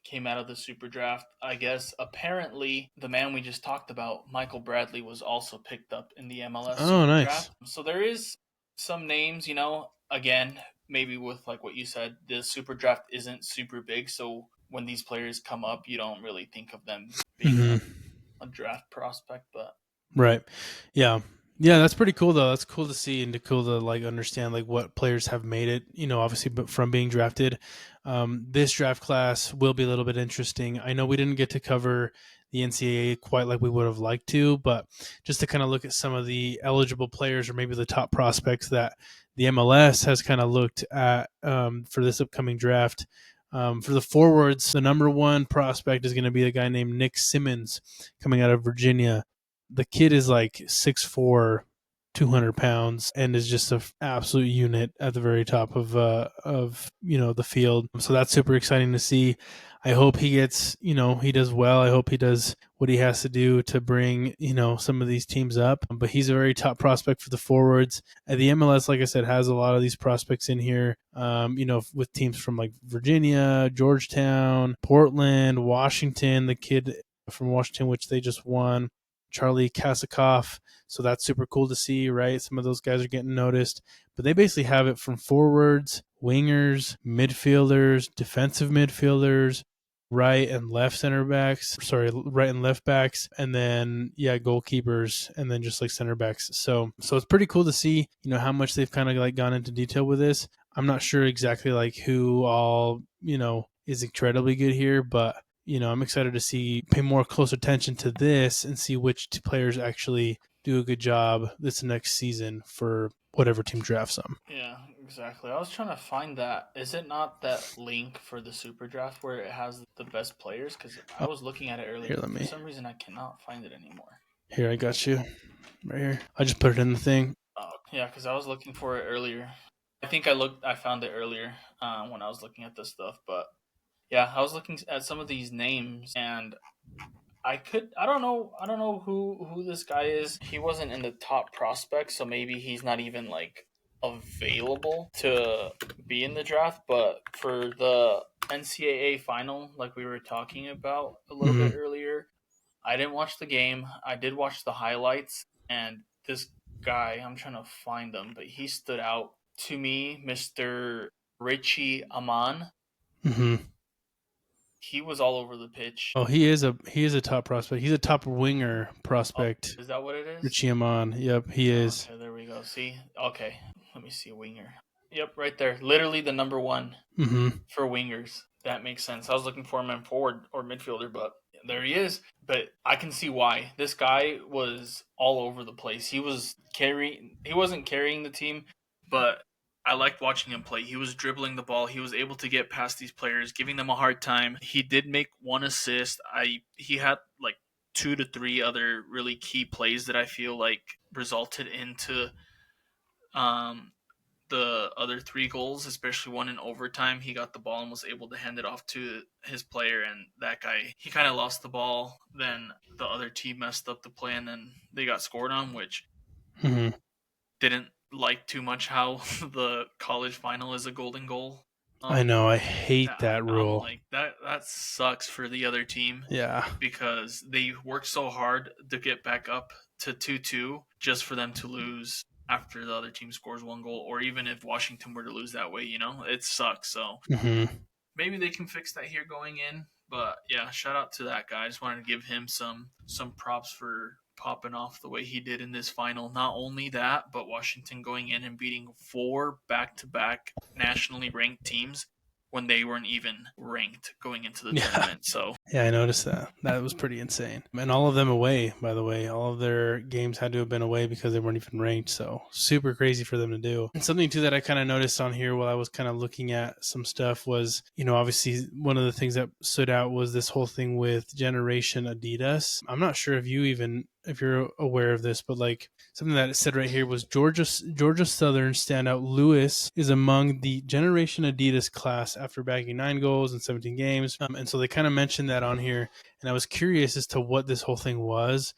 came out of the Super Draft. I guess apparently the man we just talked about, Michael Bradley, was also picked up in the MLS Oh, Super nice. Draft. So there is some names, again, maybe with like what you said, the Super Draft isn't super big. So when these players come up, you don't really think of them being Hmm. a draft prospect. But Right. Yeah. Yeah, that's pretty cool though. That's cool to see and cool to like understand like what players have made it, obviously but from being drafted. This draft class will be a little bit interesting. I know we didn't get to cover the NCAA quite like we would have liked to, but just to kind of look at some of the eligible players or maybe the top prospects that the MLS has kind of looked at for this upcoming draft. For the forwards, the number one prospect is going to be a guy named Nick Simmons coming out of Virginia. The kid is like 6'4", 200 pounds, and is just an absolute unit at the very top of the field. So that's super exciting to see. I hope he gets, he does well. I hope he does what he has to do to bring, some of these teams up. But he's a very top prospect for the forwards. The MLS, like I said, has a lot of these prospects in here, with teams from like Virginia, Georgetown, Portland, Washington, the kid from Washington, which they just won, Charlie Kasikoff. So that's super cool to see, right? Some of those guys are getting noticed. But they basically have it from forwards, wingers, midfielders, defensive midfielders, right and left backs, and then goalkeepers, and then just like center backs. So it's pretty cool to see, how much they've kind of like gone into detail with this. I'm not sure exactly like who all, is incredibly good here, but I'm excited to pay more close attention to this and see which players actually do a good job this next season for whatever team drafts them. Yeah, exactly. I was trying to find that. Is it not that link for the SuperDraft where it has the best players? Because I was looking at it earlier. Here, For some reason, I cannot find it anymore. Here, I got you. Right here. I just put it in the thing. Oh, yeah, because I was looking for it earlier. I think I found it earlier when I was looking at this stuff. But yeah, I was looking at some of these names, and I don't know who this guy is. He wasn't in the top prospects, so maybe he's not even like available to be in the draft. But for the NCAA final, like we were talking about a little bit earlier, I didn't watch the game. I did watch the highlights, and this guy, I'm trying to find him, but he stood out to me, Mr. Richie Aman. Mm-hmm. He was all over the pitch. Oh, he is a top prospect. He's a top winger prospect. Oh, is that what it is? Richie Aman. Yep, he is. Okay, there we go. See? Okay. Let me see winger. Yep, right there. Literally the number one for wingers. That makes sense. I was looking for him in forward or midfielder, but there he is. But I can see why. This guy was all over the place. He wasn't carrying the team, but I liked watching him play. He was dribbling the ball. He was able to get past these players, giving them a hard time. He did make one assist. He had like 2 to 3 other really key plays that I feel like resulted into the other 3 goals, especially one in overtime. He got the ball and was able to hand it off to his player, and that guy, he kind of lost the ball. Then the other team messed up the play, and then they got scored on, which didn't like too much how the college final is a golden goal. I know, I hate that rule. Like that sucks for the other team. Yeah. Because they worked so hard to get back up to 2-2 just for them to lose after the other team scores 1 goal, or even if Washington were to lose that way, it sucks. So maybe they can fix that here going in. But yeah, shout out to that guy. I just wanted to give him some props for popping off the way he did in this final. Not only that, but Washington going in and beating 4 back-to-back nationally ranked teams when they weren't even ranked going into the tournament. So yeah, I noticed that. That was pretty insane. And all of them away, by the way. All of their games had to have been away because they weren't even ranked. So super crazy for them to do. And something too that I kind of noticed on here while I was kind of looking at some stuff was, obviously one of the things that stood out was this whole thing with Generation Adidas. I'm not sure if you're aware of this, but like something that it said right here was Georgia Southern standout Lewis is among the Generation Adidas class after bagging 9 goals in 17 games. And so they kind of mentioned that on here, and I was curious as to what this whole thing was.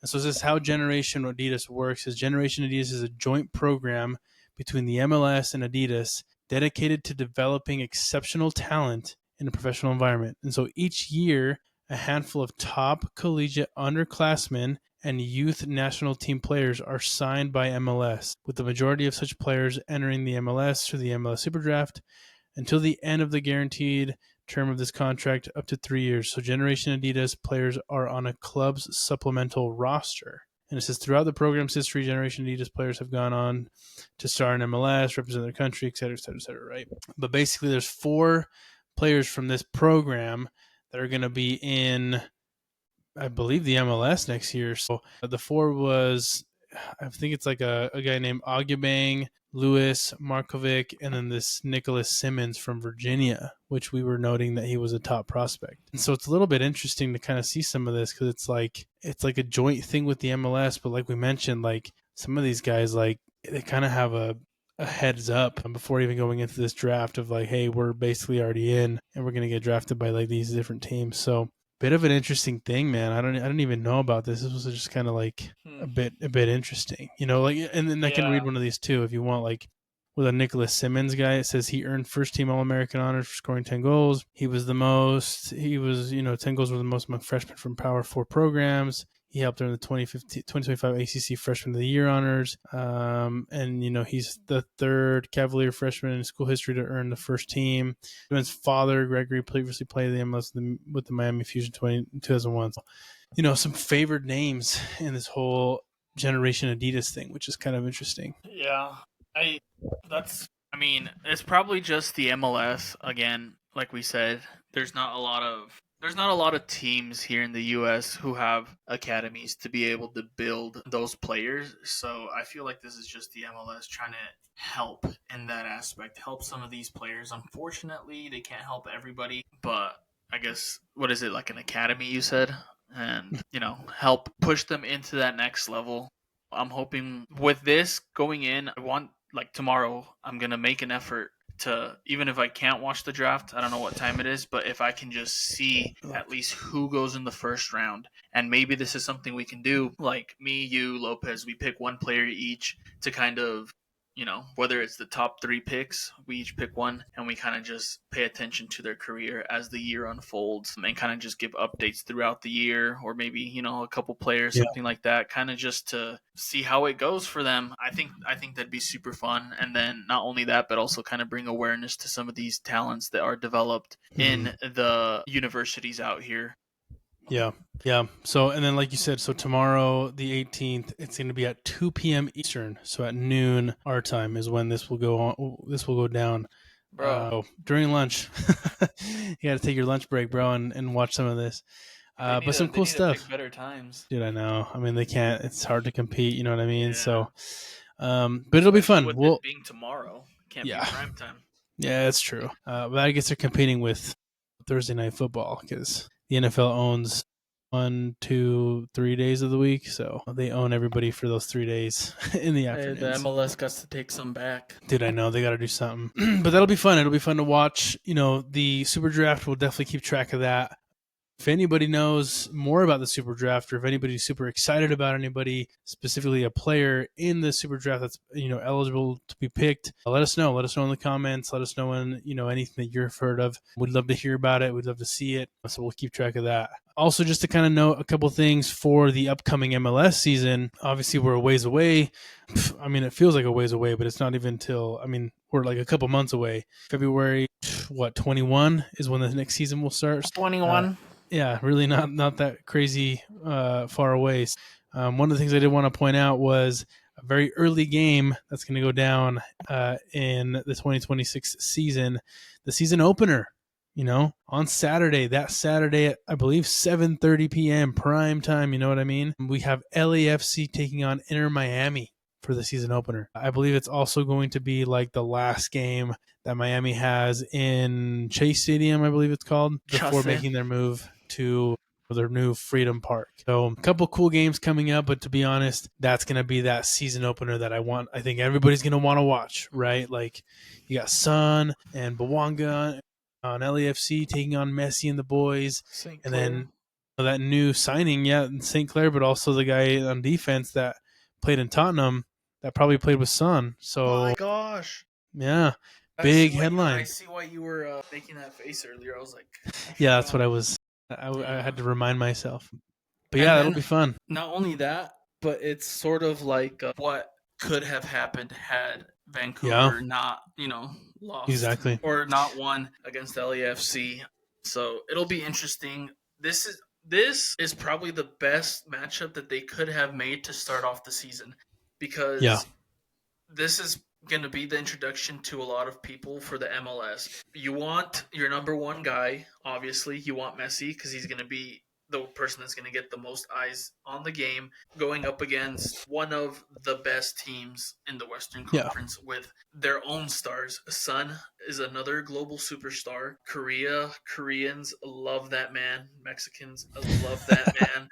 And so this is how Generation Adidas works. Is Generation Adidas is a joint program between the MLS and Adidas dedicated to developing exceptional talent in a professional environment. And so each year, a handful of top collegiate underclassmen and youth national team players are signed by MLS, with the majority of such players entering the MLS through the MLS SuperDraft until the end of the guaranteed term of this contract, up to 3 years. So Generation Adidas players are on a club's supplemental roster. And it says throughout the program's history, Generation Adidas players have gone on to star in MLS, represent their country, et cetera, right? But basically there's 4 players from this program that are going to be in, I believe, the MLS next year. So the 4 was, I think it's like a guy named Augubang, Lewis, Markovic, and then this Nicholas Simmons from Virginia, which we were noting that he was a top prospect. And so it's a little bit interesting to kind of see some of this because it's like a joint thing with the MLS. But like we mentioned, like some of these guys, like they kind of have a heads up before even going into this draft of like, hey, we're basically already in and we're going to get drafted by like these different teams. So bit of an interesting thing, man. I don't even know about this. This was just kind of like a bit interesting, like, and then I can read one of these too if you want. Like with a Nicholas Simmons guy, it says he earned first team All-American honors for scoring 10 goals. 10 goals were the most among freshmen from Power 4 programs. He helped earn the 2025 ACC Freshman of the Year honors. And, he's the third Cavalier freshman in school history to earn the first team. His father, Gregory, previously played the MLS with the Miami Fusion 2001. So, some favored names in this whole Generation Adidas thing, which is kind of interesting. Yeah, it's probably just the MLS again. Like we said, there's not a lot of teams here in the U.S. who have academies to be able to build those players. So I feel like this is just the MLS trying to help in that aspect, help some of these players. Unfortunately, they can't help everybody, but I guess what is it, like an academy you said, and help push them into that next level. I'm hoping with this going in, I want, like, tomorrow, I'm going to make an effort to, even if I can't watch the draft, I don't know what time it is, but if I can just see at least who goes in the first round, and maybe this is something we can do, like me, you, Lopez, we pick one player each to kind of, whether it's the top 3 picks, we each pick one, and we kind of just pay attention to their career as the year unfolds, and kind of just give updates throughout the year, or maybe a couple players, something like that, kind of just to see how it goes for them. I think that'd be super fun, and then not only that, but also kind of bring awareness to some of these talents that are developed in the universities out here. Yeah. So, and then like you said, so tomorrow, the 18th, it's going to be at 2 p.m. Eastern. So at noon our time is when this will go on. This will go down, bro. During lunch. You got to take your lunch break, bro, and watch some of this. But some cool stuff. Pick better times, dude. I know. I mean, they can't. It's hard to compete. You know what I mean? Yeah. So, but it'll be fun. With it being tomorrow, can't be prime time. Yeah, that's true. But I guess they're competing with Thursday Night Football because the NFL owns 1, 2, 3 days of the week, so they own everybody for those 3 days in the afternoon. The MLS got to take some back. Dude, I know they got to do something, but that'll be fun. It'll be fun to watch. The Super Draft, we'll definitely keep track of that. If anybody knows more about the Super Draft, or if anybody's super excited about anybody, specifically a player in the Super Draft that's eligible to be picked, let us know. Let us know in the comments. Let us know when anything that you've heard of. We'd love to hear about it. We'd love to see it. So we'll keep track of that. Also, just to kind of note a couple things for the upcoming MLS season. Obviously, we're a ways away. I mean, it feels like a ways away, but it's not even till, we're like a couple months away. February, 21 is when the next season will start. 21. Yeah, really not that crazy far away. One of the things I did want to point out was a very early game that's going to go down in the 2026 season, the season opener, on Saturday. That Saturday, I believe 7:30 p.m. prime time, you know what I mean? We have LAFC taking on Inter Miami for the season opener. I believe it's also going to be like the last game that Miami has in Chase Stadium, I believe it's called, before making their move to their new Freedom Park. So a couple cool games coming up, but to be honest, that's going to be that season opener that I think everybody's going to want to watch, right? Like you got Sun and Bawanga on LAFC taking on Messi and the boys. And then that new signing, in St. Clair, but also the guy on defense that played in Tottenham that probably played with Sun. So, oh my gosh. Yeah. Big headline. I see why you were making that face earlier. I was like, that's what I was. I had to remind myself. But that'll be fun. Not only that, but it's sort of like what could have happened had Vancouver not, lost. Exactly. Or not won against LAFC. So it'll be interesting. This is probably the best matchup that they could have made to start off the season, because this is going to be the introduction to a lot of people for the MLS. You want your number one guy, obviously. You want Messi because he's going to be the person that's going to get the most eyes on the game, going up against one of the best teams in the Western Conference with their own stars. Sun is another global superstar. Koreans love that man. Mexicans love that man.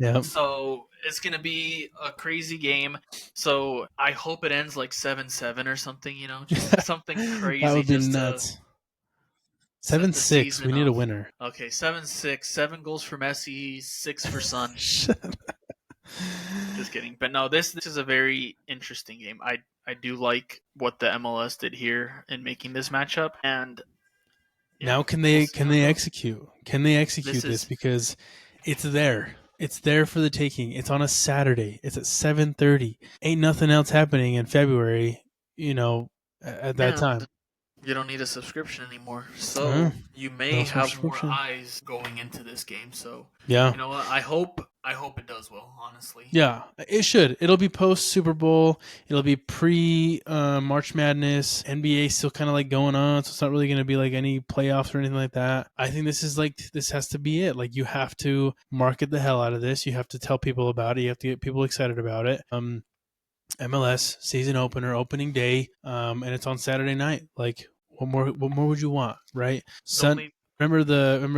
Yeah. So it's going to be a crazy game. So I hope it ends like 7-7 or something, just something crazy. That would be nuts. 7-6. We need a winner. Okay, 7-6. 7 goals for Messi, 6 for Sun. Just kidding. But no, this is a very interesting game. I do like what the MLS did here in making this matchup. And now can they execute? Can they execute this? Because it's there. It's there for the taking. It's on a Saturday. It's at 7:30. Ain't nothing else happening in February, at that And time. you don't need a subscription anymore. Uh, So you may no have more subscription. eyes going into this game. So Yeah. you know what? I hope it does well, honestly. Yeah, it should. It'll be post Super Bowl. It'll be pre March Madness. NBA still kind of like going on, so it's not really going to be like any playoffs or anything like that. I think this has to be it. Like you have to market the hell out of this. You have to tell people about it. You have to get people excited about it. MLS season opener, opening day, and it's on Saturday night. Like what more would you want, right? The only Remember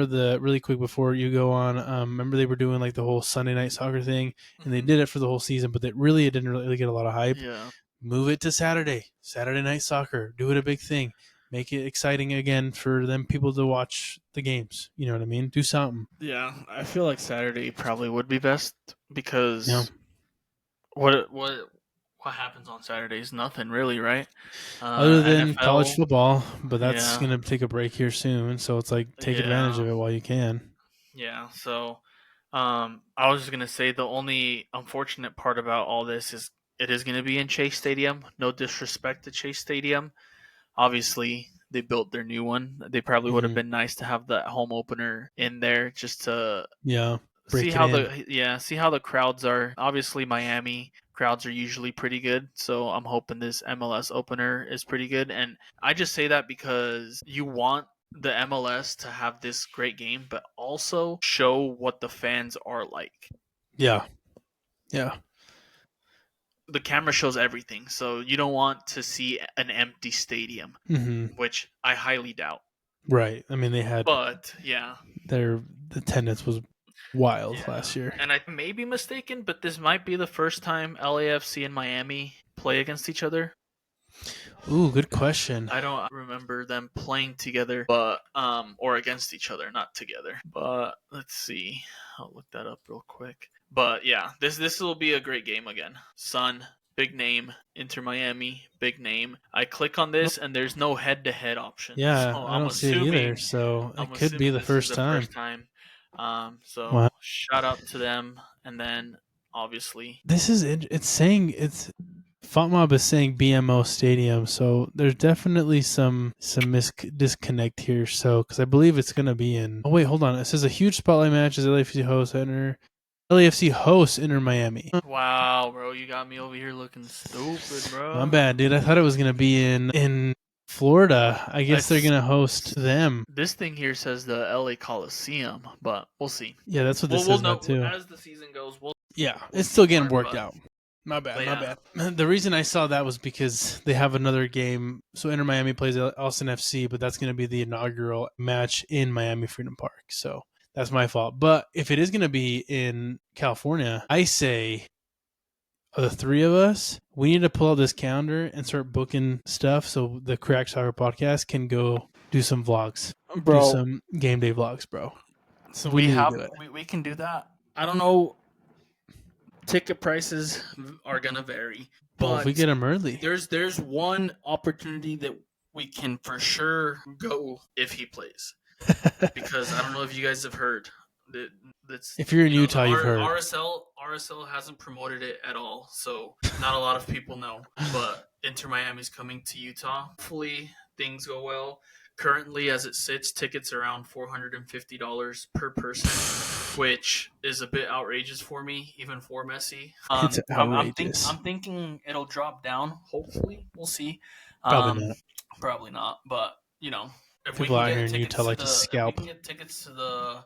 the really quick before you go on. Remember they were doing like the whole Sunday night soccer thing, and they did it for the whole season, but it didn't really get a lot of hype. yeah. Move it to Saturday night soccer. Do it a big thing. Make it exciting again for them people to watch the games. You know what I mean? Do something. Yeah, I feel like Saturday probably would be best because Yeah. what happens on Saturdays? Nothing really, right? Other than NFL, college football, but that's yeah, going to take a break here soon. So it's like take advantage yeah, of it while you can. yeah. So, I was just gonna say the only unfortunate part about all this is it is gonna be in Chase Stadium. No disrespect to Chase Stadium. Obviously, they built their new one. They probably would have Mhm. been nice to have that home opener in there just to Yeah. see Break it how in. see how the crowds are. Obviously, Miami crowds are usually pretty good, so I'm hoping this MLS opener is pretty good. And I just say that because you want the MLS to have this great game, but also show what the fans are like. Yeah. Yeah. The camera shows everything, so you don't want to see an empty stadium, Hmm. which I highly doubt. Right. I mean, they had But yeah, their attendance was wild yeah, last year. and I may be mistaken, but this might be the first time LAFC and Miami play against each other. Ooh, good question. I don't remember them playing together, but or against each other, not together. But let's see, I'll look that up real quick. But yeah, this will be a great game again. Sun, big name. Inter Miami, big name. I click on Nope. this and there's no head-to-head option, so Yeah, I don't see it either. So it I'm could be assuming the this is first the time. first time. Wow. So shout out to them, and then obviously, It's saying it's FONTMOB is saying BMO Stadium, so there's definitely some disconnect here. So because I believe it's gonna be in. Oh wait, hold on. It says a huge spotlight match as LAFC hosts Inter Miami. wow, bro, you got me over here looking stupid, My bro. bad, dude. I thought it was gonna be in Florida. I guess they're It's gonna host them. this thing here says the LA Coliseum, but we'll see. Yeah, that's what this We'll says now know too. as the season goes. Yeah, We'll it's see still getting more, worked but out. My bad, my yeah, bad. The reason I saw that was because they have another game. So Inter Miami plays Austin FC, but that's going to be the inaugural match in Miami Freedom Park. So that's my fault. But if it is going to be in California, I say the three of us, we need to pull out this calendar and start booking stuff so the Crack Soccer podcast can go do some vlogs, do bro. some game day vlogs, bro. So We need to do it. we can do that. I don't know. Ticket prices are gonna vary, Well, if we but get them early, there's one opportunity that we can for sure go if he plays, because I don't know if you guys have heard that's if you're in the Utah, you've heard. RSL hasn't promoted it at all, so not a lot of people know. But Inter Miami's coming to Utah. Hopefully things go well. Currently, as it sits, tickets are around $450 per person, which is a bit outrageous for me, even for Messi. It's outrageous. I'm thinking it'll drop down. Hopefully, we'll see. Probably Um, not. probably not, but if we People can out here get in Utah tickets to like to the if we scalp. can get tickets to the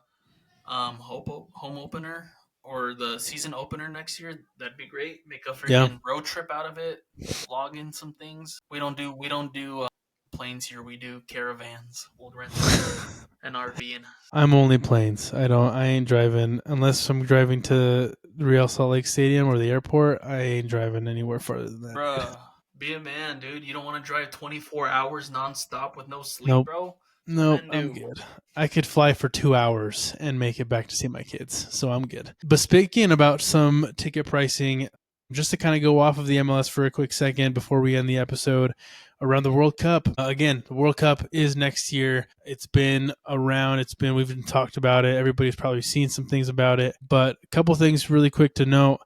home opener or the season opener next year, that'd be great. Make a Yeah. freaking road trip out of it. Vlog in some things. We don't do planes here. We do caravans. We'll rent an RV and I'm only planes. I ain't driving unless I'm driving to the Real Salt Lake Stadium or the airport. I ain't driving anywhere farther than that. bruh. Be a man, dude. You don't want to drive 24 hours nonstop with no sleep, Nope. bro. Nope, Men I'm do. good. I could fly for 2 hours and make it back to see my kids, so I'm good. But speaking about some ticket pricing, just to kind of go off of the MLS for a quick second before we end the episode, around the World Cup. Again, the World Cup is next year. It's been around. We've been talked about it. Everybody's probably seen some things about it. But a couple things really quick to note.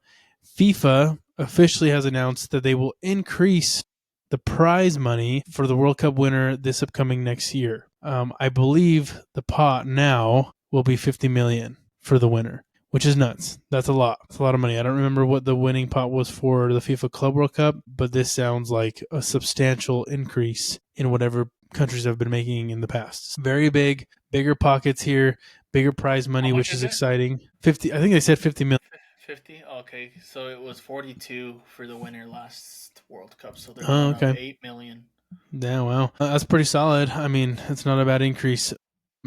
FIFA officially has announced that they will increase the prize money for the World Cup winner this upcoming next year. I believe the pot now will be 50 million for the winner, which is nuts. That's a lot. It's a lot of money. I don't remember what the winning pot was for the FIFA Club World Cup, but this sounds like a substantial increase in whatever countries have been making in the past. Very big, bigger pockets here, bigger prize money, which is exciting. 50. I think they said 50 million. 50? Okay, so it was 42 for the winner last World Cup, so they're going up 8 million. Yeah, well, that's pretty solid. I mean, it's not a bad increase.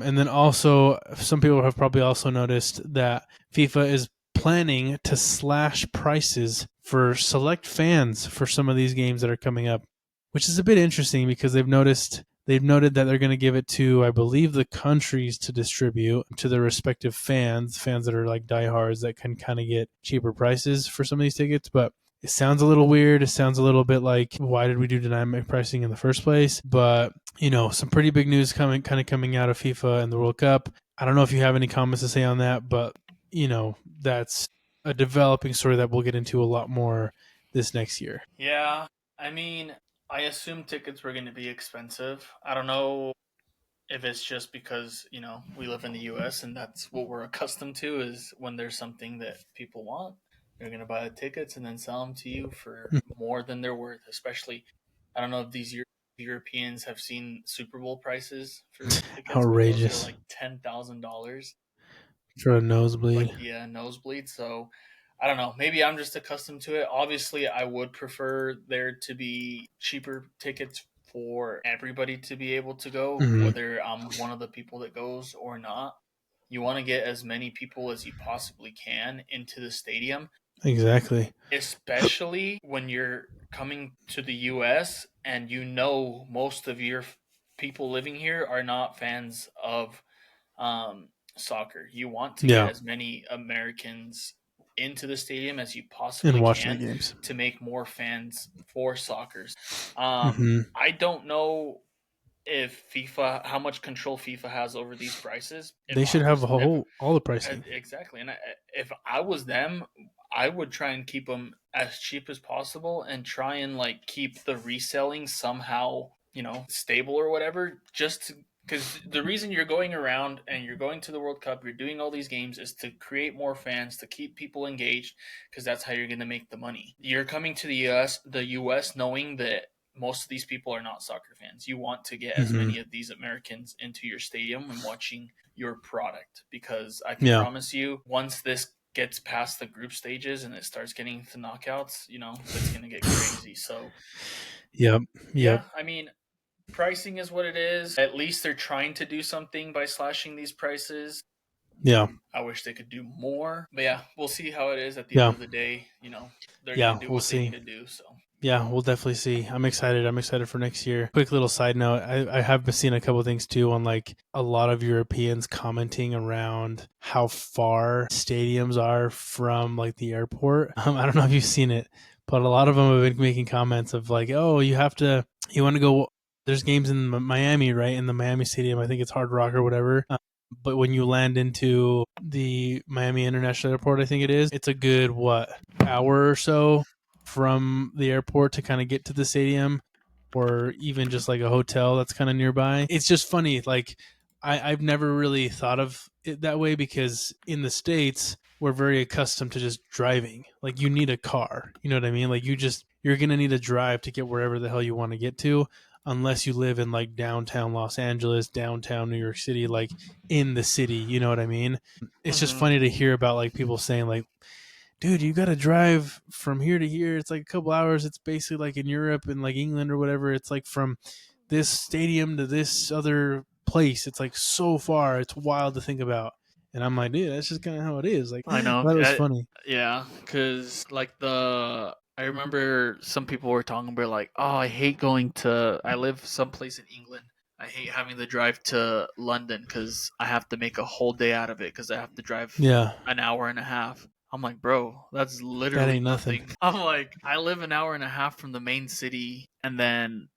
And then also, some people have probably also noticed that FIFA is planning to slash prices for select fans for some of these games that are coming up, which is a bit interesting because they've noted that they're going to give it to, I believe, the countries to distribute to their respective fans that are like diehards that can kind of get cheaper prices for some of these tickets. But it sounds a little weird. It sounds a little bit like, why did we do dynamic pricing in the first place? But, some pretty big news coming out of FIFA and the World Cup. I don't know if you have any comments to say on that, but, that's a developing story that we'll get into a lot more this next year. Yeah, I mean, I assume tickets were going to be expensive. I don't know if it's just because, we live in the US and that's what we're accustomed to is when there's something that people want, they're going to buy the tickets and then sell them to you for more than they're worth. Especially, I don't know if these Europeans have seen Super Bowl prices for tickets. Outrageous. But those are like $10,000 for a nosebleed. Nosebleed. So I don't know. Maybe I'm just accustomed to it. Obviously, I would prefer there to be cheaper tickets for everybody to be able to go, whether I'm one of the people that goes or not. You want to get as many people as you possibly can into the stadium. Exactly. Especially when you're coming to the US and most of your people living here are not fans of soccer. You want to get as many Americans into the stadium as you possibly can the games to make more fans for soccer. I don't know if how much control FIFA has over these prices. They should have all the pricing. Exactly. And if I was them, I would try and keep them as cheap as possible and try and keep the reselling somehow, stable or whatever, just because the reason you're going around and you're going to the World Cup, you're doing all these games is to create more fans, to keep people engaged, because that's how you're going to make the money. You're coming to the US knowing that most of these people are not soccer fans. You want to get as many of these Americans into your stadium and watching your product, because I can promise you, once this gets past the group stages and it starts getting to knockouts, it's going to get crazy. So, yeah, I mean, pricing is what it is. At least they're trying to do something by slashing these prices. Yeah. I wish they could do more. But yeah, we'll see how it is at the end of the day. They're going to do what they need to do. So. Yeah, we'll definitely see. I'm excited. I'm excited for next year. Quick little side note. I have been seeing a couple things too on a lot of Europeans commenting around how far stadiums are from the airport. I don't know if you've seen it, but a lot of them have been making comments of oh, you want to go. There's games in Miami, right? In the Miami Stadium. I think it's Hard Rock or whatever. But when you land into the Miami International Airport, I think it's a good, hour or so from the airport to kind of get to the stadium, or even just a hotel that's kind of nearby. It's just funny. I've never really thought of it that way, because in the States, we're very accustomed to just driving. You need a car. You know what I mean? You're going to need a drive to get wherever the hell you want to get to, unless you live in downtown Los Angeles, downtown New York City, in the city. You know what I mean? It's just funny to hear about people saying dude, you got to drive from here to here. It's a couple hours. It's basically in Europe and England or whatever. It's from this stadium to this other place. It's so far. It's wild to think about. And I'm dude, that's just kind of how it is. I know. That was funny. Yeah, because I remember some people were talking about oh, I live someplace in England. I hate having to drive to London because I have to make a whole day out of it because I have to drive an hour and a half. I'm bro, that's literally nothing. I'm I live an hour and a half from the main city, and then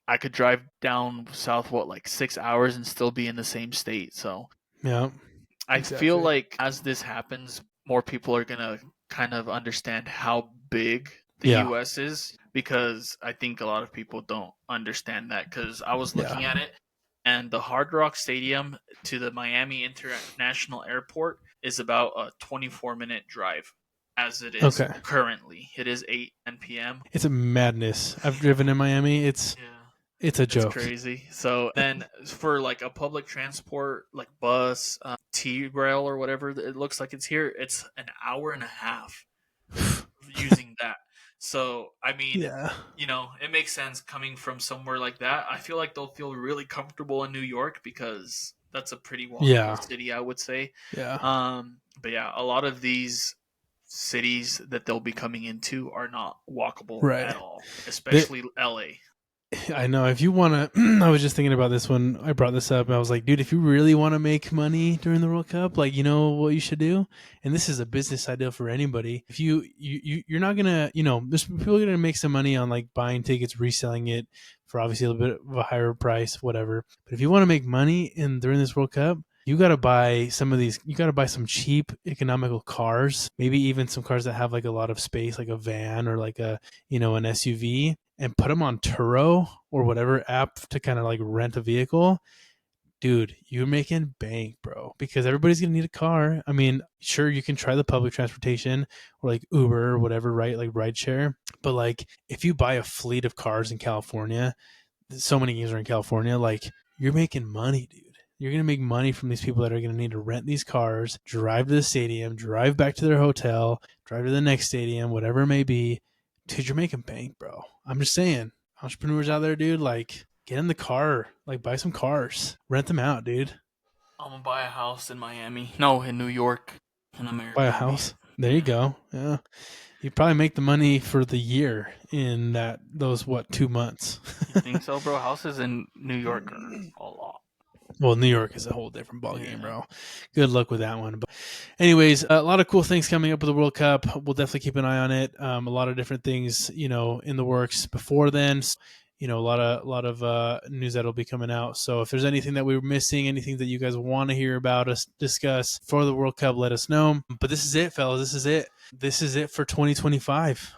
I could drive down south, like 6 hours and still be in the same state. So Yeah, I feel exactly. like as this happens, more people are gonna kind of understand how big the Yeah, U.S. is, because I think a lot of people don't understand that. Because I was yeah. looking at it, and the Hard Rock Stadium to the Miami International Airport is about a 24-minute drive, as it is Okay. currently. It is 8:10 p.m. It's a madness. I've driven in Miami. Yeah. It's a It's joke. crazy. So then for like a public transport, like bus, T-Rail or whatever it looks like it's here, it's an hour and a half using that. So, I mean, Yeah. it makes sense coming from somewhere like that. I feel like they'll feel really comfortable in New York because that's a pretty walkable Yeah. city, I would say. Yeah. But yeah, a lot of these cities that they'll be coming into are not walkable Right. at all, The, especially LA. I know if you want to, I was just thinking about this when I brought this up. And I was like, dude, if you really want to make money during the World Cup, like, you know what you should do? And this is a business idea for anybody. If you're not going to, there's people going to make some money on like buying tickets, reselling it for obviously a little bit of a higher price, whatever. But if you want to make money during this World Cup, you got to buy you got to buy some cheap economical cars, maybe even some cars that have like a lot of space, like a van or like an SUV, and put them on Turo or whatever app to kind of like rent a vehicle. Dude, you're making bank, bro, because everybody's going to need a car. I mean, sure, you can try the public transportation or like Uber or whatever, right? Like rideshare. But like if you buy a fleet of cars in California, so many games are in California, like you're making money, dude. You're going to make money from these people that are going to need to rent these cars, drive to the stadium, drive back to their hotel, drive to the next stadium, whatever it may be. Dude, you're making bank, bro. I'm just saying, entrepreneurs out there, dude, like get in the car, like buy some cars, rent them out, dude. I'm gonna buy a house in Miami. No, in New York, in Buy a Airbnb. house. There you Yeah. go. Yeah. You probably make the money for the year in those 2 months. You think so, bro? Houses in New York are a lot. Well, New York is a whole different ballgame, Yeah. bro. Good luck with that one. But anyways, a lot of cool things coming up with the World Cup. We'll definitely keep an eye on it. A lot of different things, in the works before then. A lot of news that'll be coming out. So if there's anything that we were missing, anything that you guys want to hear about us discuss for the World Cup, let us know. But this is it, fellas. This is it. This is it for 2025.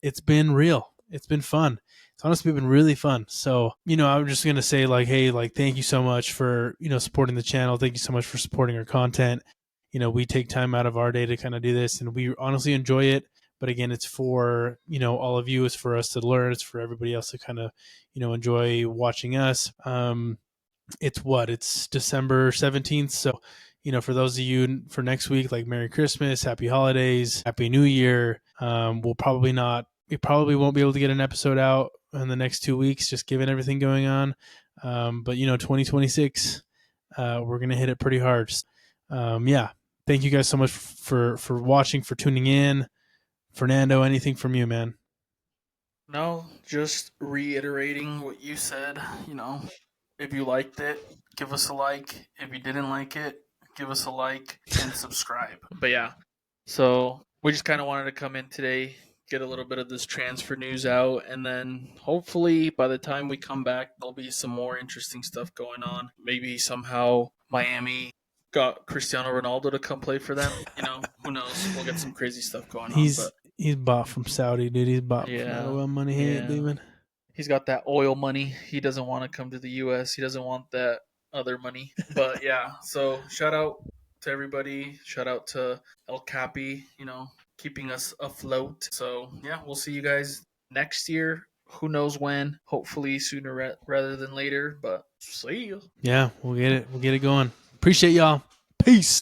It's been real. It's been fun. It's honestly been really fun. So, I'm just going to say like, hey, like, thank you so much for, supporting the channel. Thank you so much for supporting our content. We take time out of our day to kind of do this and we honestly enjoy it. But again, it's for, all of you. It's for us to learn. It's for everybody else to kind of, enjoy watching us. It's December 17th. So, for those of you for next week, like Merry Christmas, Happy Holidays, Happy New Year. We probably won't be able to get an episode out in the next 2 weeks, just given everything going on. But 2026, we're going to hit it pretty hard. Yeah. Thank you guys so much for watching, for tuning in. Fernando, anything from you, man? No, just reiterating what you said. If you liked it, give us a like. If you didn't like it, give us a like and subscribe. But yeah, so we just kind of wanted to come in today, get a little bit of this transfer news out, and then hopefully by the time we come back, there'll be some more interesting stuff going on. Maybe somehow Miami got Cristiano Ronaldo to come play for them. Who knows? We'll get some crazy stuff going on. He's But he's bought from Saudi, dude. He's bought from that yeah, oil money. He ain't yeah. leaving. He's got that oil money. He doesn't want to come to the U.S. He doesn't want that other money. But yeah, so shout out to everybody. Shout out to El Capi, keeping us afloat. So yeah, we'll see you guys next year. Who knows when? Hopefully sooner rather than later. But see you. Yeah, we'll get it. We'll get it going. Appreciate y'all. Peace.